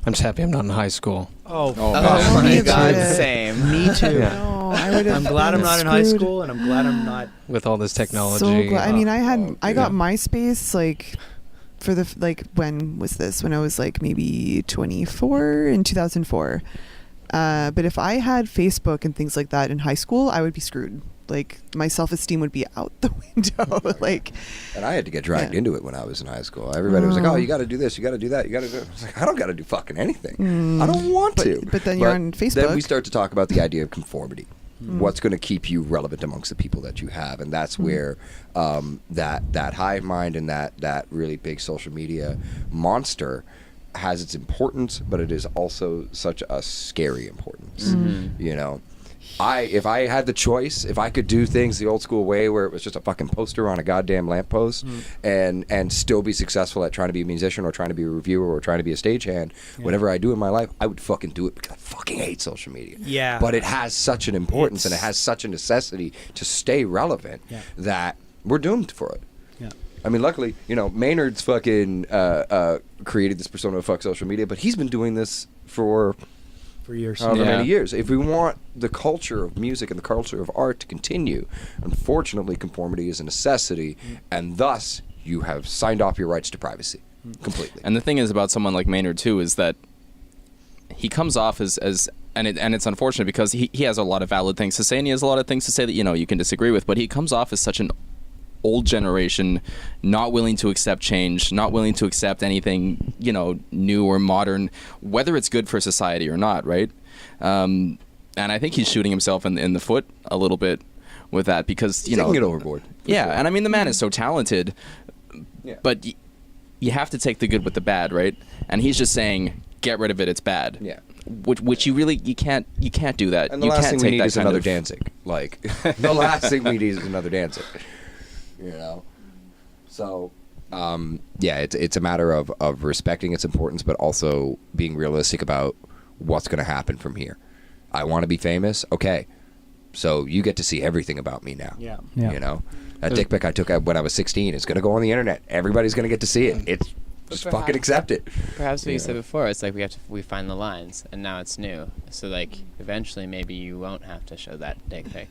I'm just happy I'm not in high school. Oh my God, same. Me too. Yeah. No, I'm glad I'm not in high school, and I'm glad I'm not with all this technology. So glad. I mean, I got MySpace like for the when was this? When I was like maybe 24 in 2004. But if I had Facebook and things like that in high school, I would be screwed. Like my self-esteem would be out the window. And I had to get dragged into it when I was in high school. Everybody was like, "Oh, you got to do this, you got to do that, you got to do it." I was like, "I don't got to do fucking anything. I don't want to." But then you're on Facebook. Then we start to talk about the idea of conformity. What's going to keep you relevant amongst the people that you have, and that's where that hive mind and that really big social media monster has its importance, but it is also such a scary importance. You know. If I had the choice, if I could do things the old school way where it was just a fucking poster on a goddamn lamppost and still be successful at trying to be a musician or trying to be a reviewer or trying to be a stagehand, whatever I do in my life, I would fucking do it because I fucking hate social media. Yeah. But it has such an importance and it has such a necessity to stay relevant that we're doomed for it. Yeah. I mean, luckily, Maynard's fucking created this persona of fuck social media, but he's been doing this for For years. However Yeah. many years. If we want the culture of music and the culture of art to continue, unfortunately, conformity is a necessity, and thus you have signed off your rights to privacy completely. And the thing is about someone like Maynard too is that he comes off as and it's unfortunate because he has a lot of valid things to say, and he has a lot of things to say that you can disagree with, but he comes off as such an old generation, not willing to accept change, not willing to accept anything new or modern, whether it's good for society or not, right? And I think he's shooting himself in the foot a little bit with that because Taking it overboard. Yeah, and I mean the man is so talented, Yeah. but you have to take the good with the bad, right? And he's just saying, get rid of it, it's bad. Yeah. Which you can't do that. And the you last can't thing we take need that is kind another of- Danzig. Like, the last thing we need is another Danzig. So, it's a matter of respecting its importance, but also being realistic about what's going to happen from here. I want to be famous. Okay. So you get to see everything about me now. Yeah. That dick pic I took when I was 16 is going to go on the internet. Everybody's going to get to see it. It's just fucking accept it. Perhaps what you said before, it's like we find the lines, and now it's new. So like eventually maybe you won't have to show that dick pic.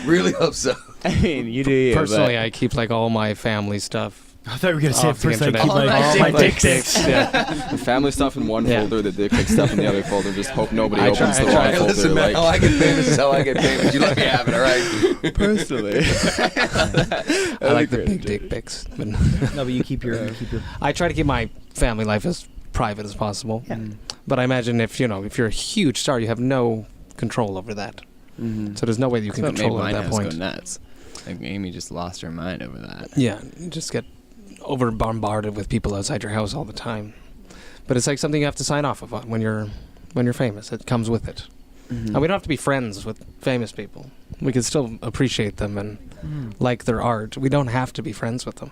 Really hope so. I mean, you do you. Personally, but I keep like all my family stuff I thought you were going to say it off the first. I internet. keep all my dick pics. Yeah. The family stuff in one Yeah. folder, the dick pic stuff in the other folder. Just hope nobody I opens try- the I wrong try. folder. Listen, man, like, how I get famous is how I get famous. You let me have it, all right? personally, I like the big dick pics. But No, but you keep your. I try to keep my family life as private as possible. Yeah. But I imagine if you're a huge star, you have no control over that. So there's no way that you that's can what made control it my at that house go point. nuts. Like Amy just lost her mind over that. Yeah, you just get over bombarded with people outside your house all the time. But it's like something you have to sign off of when you're famous. It comes with it. And we don't have to be friends with famous people. We can still appreciate them and like their art. We don't have to be friends with them.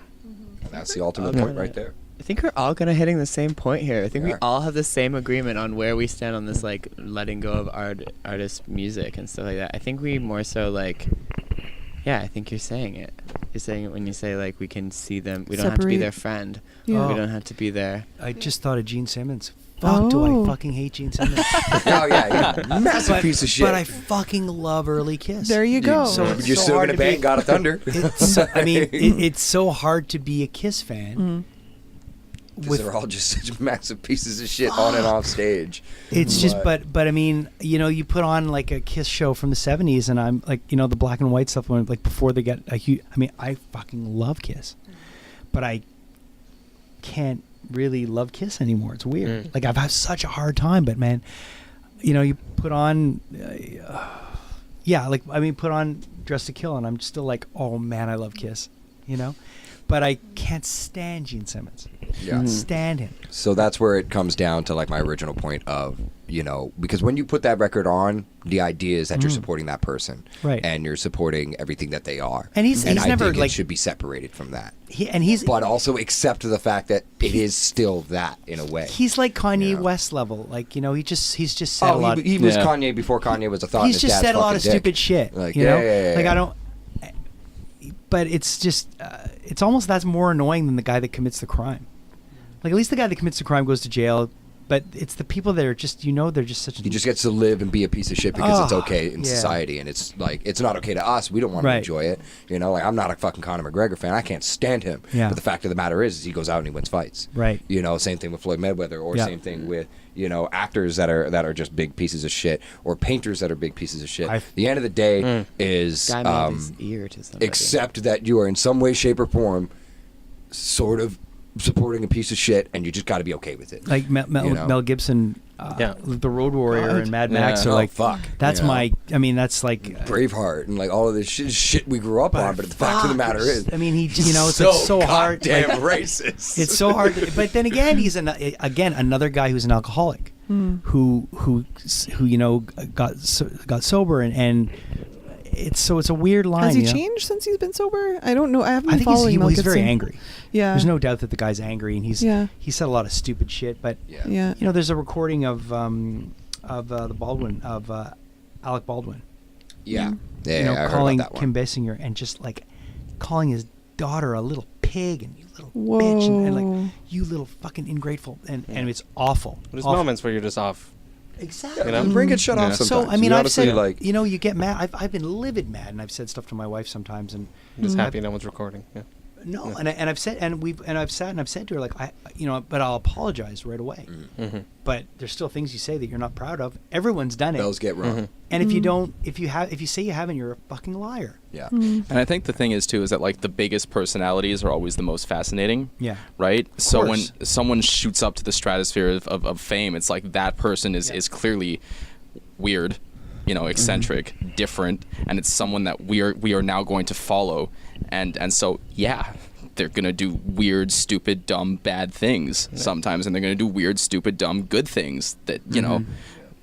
That's the ultimate point right there. I think we're all kind of hitting the same point here. I think we Yeah. all have the same agreement on where we stand on this, like, letting go of artist music and stuff like that. I think we more so, like, yeah, I think you're saying it. You're saying it when you say, like, we can see them. We don't have to be Separate. their friend. Yeah. We don't have to be their... I just thought of Gene Simmons. Fuck, do I Oh. fucking hate Gene Simmons. Oh, yeah. Massive piece of shit. But I fucking love early Kiss. There you go. So But it's you're so still hard going to to bang be- God of Thunder. It's so hard to be a Kiss fan. Because they're all just such massive pieces of shit on and off stage. It's just, but I mean, you put on like a Kiss show from the '70s, and I'm like, the black and white stuff when like before they got a huge. I mean, I fucking love Kiss, but I can't really love Kiss anymore. It's weird. Like I've had such a hard time, but man, you put on, put on Dress to Kill, and I'm still like, oh man, I love Kiss, But I can't stand Gene Simmons. Yeah. Stand him. So that's where it comes down to like my original point of, because when you put that record on, the idea is that you're supporting that person. Right. And you're supporting everything that they are. And he's I never, think like- it should be separated from that. He's But also accept the fact that it is still that in a way. he's like Kanye Yeah. West level. Like, he's just said a lot. He was Yeah. Kanye before Kanye was a thought. in He's his just dad's said a lot fucking of dick. stupid shit. Like, Like yeah. I don't. But it's just, it's almost that's more annoying than the guy that commits the crime. Like at least the guy that commits the crime goes to jail, but it's the people that are just, they're just such. He just gets to live and be a piece of shit because it's okay in yeah. society, and it's like it's not okay to us. We don't want to Right. enjoy it. Like I'm not a fucking Conor McGregor fan. I can't stand him. Yeah. But the fact of the matter is he goes out and he wins fights. Right. Same thing with Floyd Mayweather, or Yeah. same thing with actors that are just big pieces of shit, or painters that are big pieces of shit. The end of the day is Guy made his ear to somebody. accept that you are in some way, shape, or form sort of supporting a piece of shit, and you just got to be okay with it. Like Mel Gibson, the Road Warrior and Mad Max Yeah. are Oh, like, fuck. That's that's like. Braveheart and like all of this shit we grew up on, but the fact of the matter is, I mean, it's like so hard. Damn like, racist. It's so hard. But then again, he's another guy who's an alcoholic, who got sober and it's a weird line. Has he changed since he's been sober? I don't know. I haven't I been think following Mel he's very Gibson. angry. Yeah. There's no doubt that the guy's angry, and he said a lot of stupid shit. But Yeah. there's a recording of the Baldwin of Alec Baldwin. yeah, I heard calling about that one. Kim Basinger and just like calling his daughter a little pig. pig, and you little Whoa. bitch, and like, you little fucking ingrateful, and it's awful. There's Awful. moments where you're just off. Exactly. You know? Bring it shut Yeah. off So sometimes. I mean, You I've honestly, said, like, you know, you get mad. I've been livid mad, and I've said stuff to my wife sometimes, and I'm just happy no one's recording. Yeah. no, Yeah. and I've said, and I've sat and I've said to her, like, but I'll apologize right away. Mm-hmm. But there's still things you say that you're not proud of. Everyone's done it, bells get rung. Mhm. and if you don't, if you say you haven't, you're a fucking liar. Yeah. And I think the thing is too is that like the biggest personalities are always the most fascinating. Yeah. Right. So when course. someone shoots up to the stratosphere of fame, it's like that person is clearly weird, you know, eccentric, different, and it's someone that we are now going to follow, and so yeah, they're gonna do weird, stupid, dumb, bad things sometimes, and they're gonna do weird, stupid, dumb, good things that you know.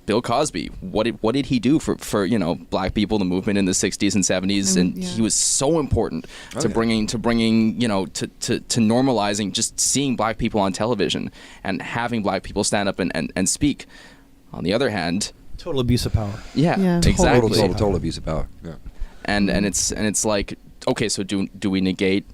Bill Cosby, what did he do for you know black people, the movement in the 60s and 70s, and yeah. he was so important to yeah. bringing you know to normalizing just seeing black people on television and having black people stand up and speak. On the other hand, Total abuse of power. Yeah. exactly, Total abuse of power. Yeah. and it's like, okay, so do we negate?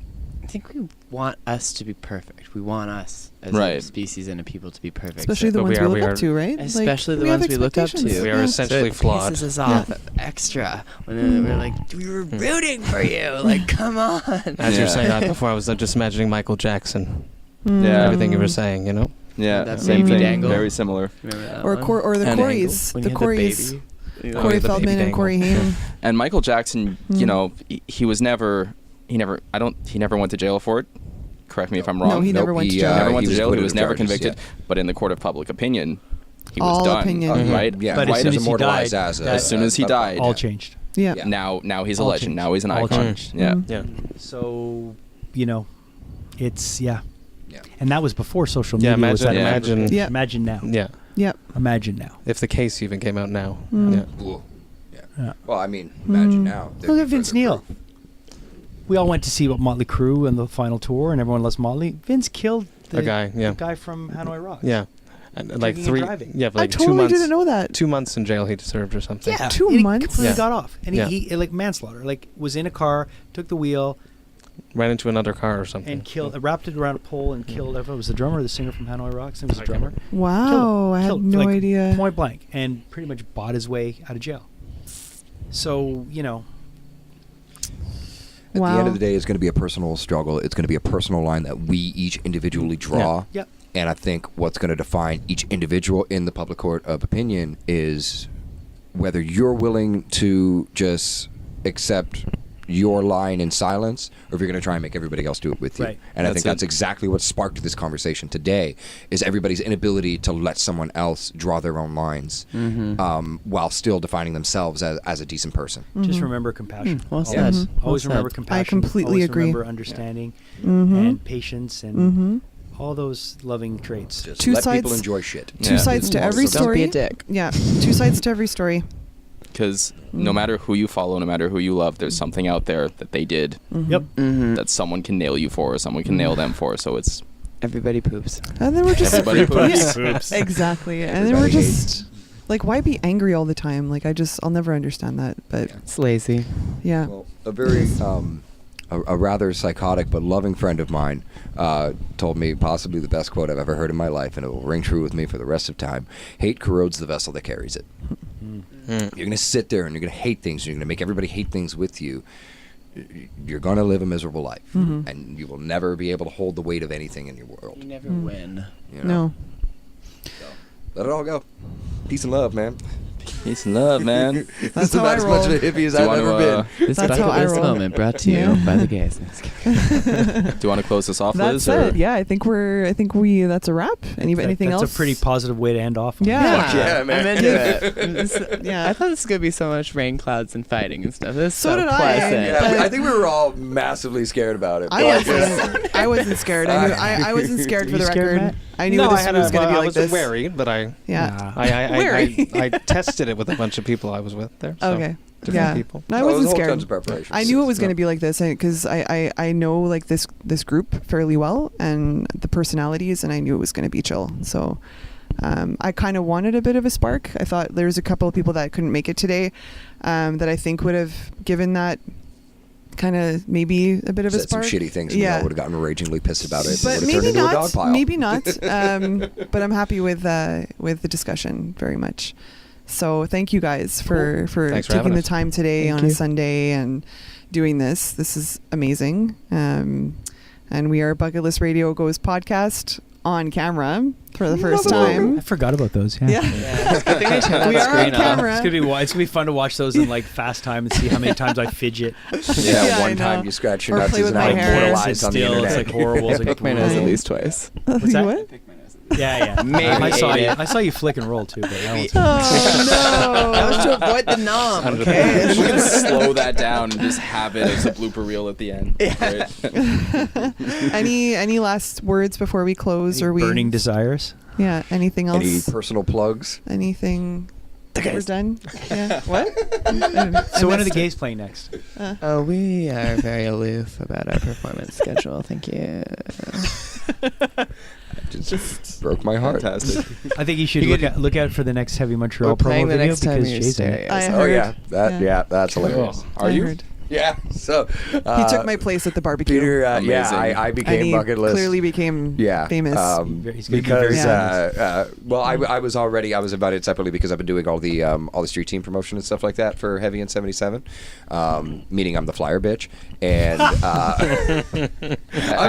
I think we want us to be perfect. We want us as Right. a species and a people to be perfect. Especially the But ones we we are- look up to, right? Especially the we have ones we look up to. expectations. We are Yeah. essentially it flawed. pisses us off extra when we're like, we were rooting for you. Like, come on. As you were Yeah. saying that before, I was just imagining Michael Jackson. Yeah. Everything you were saying, you know. Yeah, That same baby thing. dangle. Very similar. Remember that Or one? or the And Corys, When the you had Corys, baby. Oh, Corey yeah, the Feldman baby and Corey dangle. Haim. And Michael Jackson, you know, he never went to jail for it. Correct me if I'm wrong. No, he never went to jail. Never went to jail. He acquitted was of never charges, convicted. yeah. But in the court of public opinion, he All was done. opinion. Right? Yeah, But as right soon as as he immortalized died, as that- As soon as he died, All changed. Yeah. Yeah. now he's a All legend. changed. Now he's an All icon. changed. Yeah. Yeah. So, you know, it's Yeah. and that was before social Yeah, media. was imagine- that imagine- Yeah. Imagine now. Yeah. Yep. Imagine now. If the case even came out now. Mm. Yeah. Ooh. Yeah. Yeah. Well, I mean, imagine now. there'd Look be at Vince further Neil. proof. We all went to see Motley Crue and the final tour, and everyone loves Motley. Vince killed the A guy, yeah. the guy from Hanoi Rocks. Yeah. And like Drinking and 3. driving. Yeah, but I like 2 totally months. didn't know that. 2 months in jail he deserved or something. Yeah, 2 and he months? completely Yeah. got off, and Yeah. he like manslaughter. Like was in a car, took the wheel, Ran into another car or something. and killed. Wrapped it around a pole and killed. It was the drummer, or the singer from Hanoi Rocks. It was a I can't drummer. Wow, I had Killed, no like, idea. Point blank, and pretty much bought his way out of jail. So you know, At Wow. the end of the day, it's going to be a personal struggle. It's going to be a personal line that we each individually draw. Yep. And I think what's going to define each individual in the public court of opinion is whether you're willing to just accept your line in silence, or if you're going to try and make everybody else do it with you. Right. And I That's think it. that's exactly what sparked this conversation today, is everybody's inability to let someone else draw their own lines while still defining themselves as a decent person. just remember compassion. Well always, said. Mhm. always Well remember said. compassion. I completely always agree. Remember understanding Mhm. and patience and Mhm. all those loving traits. Just Two let people sides- enjoy shit. Two Yeah. sides to Don't every be story. a dick. Yeah, 2 sides to every story. Because no matter who you follow, no matter who you love, there's something out there that they did Yep. Mm-hmm. that someone can nail you for, or someone can nail them for. So it's Everybody poops. And then we're just Everybody poops. Yeah, exactly. And then we're Everybody just like, why be angry all the time? Like, I'll never understand that. But It's lazy. yeah, Well, a very a rather psychotic but loving friend of mine told me possibly the best quote I've ever heard in my life, and it will ring true with me for the rest of time. Hate corrodes the vessel that carries it. You're going to sit there and you're going to hate things, and you're going to make everybody hate things with you. You're going to live a miserable life, and you will never be able to hold the weight of anything in your world. You never win. You know? no. So, let it all go. Peace and love, man. peace and love, man. That's how I about as roll. much of a hippie as Do you I've want ever to, been. This That's how I Bucketlist roll. moment brought to you Yeah. by the gays. No, just kidding. do you want to close this off, That's Liz? Or? it. Yeah, I think that's a wrap. Anything That's else? a pretty positive way to end off. on. Yeah. Fuck yeah, man. I'm into it. Yeah. I thought this was gonna be so much rain clouds and fighting and stuff. This is So so did I. pleasant. Yeah, But- I think we were all massively scared about it. I but- wasn't. I wasn't scared. I wasn't scared Were for you the scared, record. Matt? I knew no, this I had was going to be I like was this. wary, but I Yeah. Nah. I tested it with a bunch of people I was with there. So Okay. different Yeah. people. No, I Well, it was wasn't a whole scared. tons of preparation. I knew it was No. going to be like this because I know like this group fairly well and the personalities, and I knew it was going to be chill. So I kind of wanted a bit of a spark. I thought there was a couple of people that couldn't make it today that I think would have given that kind of maybe a bit of a Said some spark. shitty things, and we all would have gotten ragingly pissed about it. But It would have turned maybe into a dog not. pile. Maybe not. But I'm happy with the discussion very much. So thank you guys for Thanks for taking having the us. time today Thank on a you. Sunday and doing this. This is amazing. And we are Bucketlist Radio Goes Podcast on camera for the first time. I forgot about those. Yeah. Yeah. I think I turned We that are on screen off. camera. It's gonna be fun to watch those in like fast time and see how many times I fidget. Yeah, Yeah, I one time know. you scratch your Or nuts play is with now my hair. immortalized on the Still, internet. it's like horrible. It's I like picked my nose at Right. least twice. What's that? What? Yeah. Maybe I saw ate you. it. I saw you flick and roll too. But that was Oh, That was to avoid the nom. Okay. We can slow that down and just have it as a blooper reel at the end. Great. any last words before we close? Or we burning desires. Yeah. Anything else? Any personal plugs? Anything? We're done. Yeah. What? So when are the gays playing next? Oh, we are very aloof about our performance schedule. Thank you. Just broke my heart. Fantastic. I think you should look out for the next Heavy Montreal We're playing promo the video next time because you're Jay's in it. stereo. I Oh heard. yeah, that's hilarious. I heard. Yeah. So He took my place at the barbecue. Peter. Yeah, Amazing. I and became he Bucketlist. clearly became Yeah, famous. He's gonna be because very well, I was invited separately because I've been doing all the street team promotion and stuff like that for Heavy and 77. Meaning I'm the flyer bitch, and I've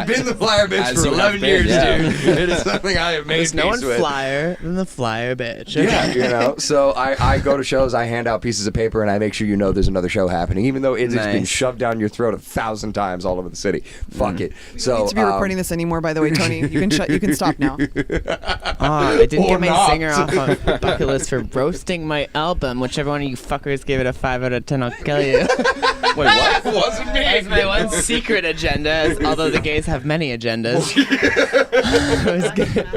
been the flyer bitch As for you have 11 been, years, yeah. dude. It is something I have made There's no peace one with. flyer than the flyer bitch. Yeah, you know. So I go to shows, I hand out pieces of paper, and I make sure you know there's another show happening, even though it's been Nice. shoved down your throat 1,000 times all over the city. Fuck it. You So don't need to be recording this anymore, by the way, Tony. You can you can stop now. I didn't Or get my not. singer off on Bucketlist for roasting my album. Whichever one of you fuckers gave it a 5 out of 10, I'll kill you. Wait, what? wasn't me. That's my one secret agenda, although the gays have many agendas. I was good.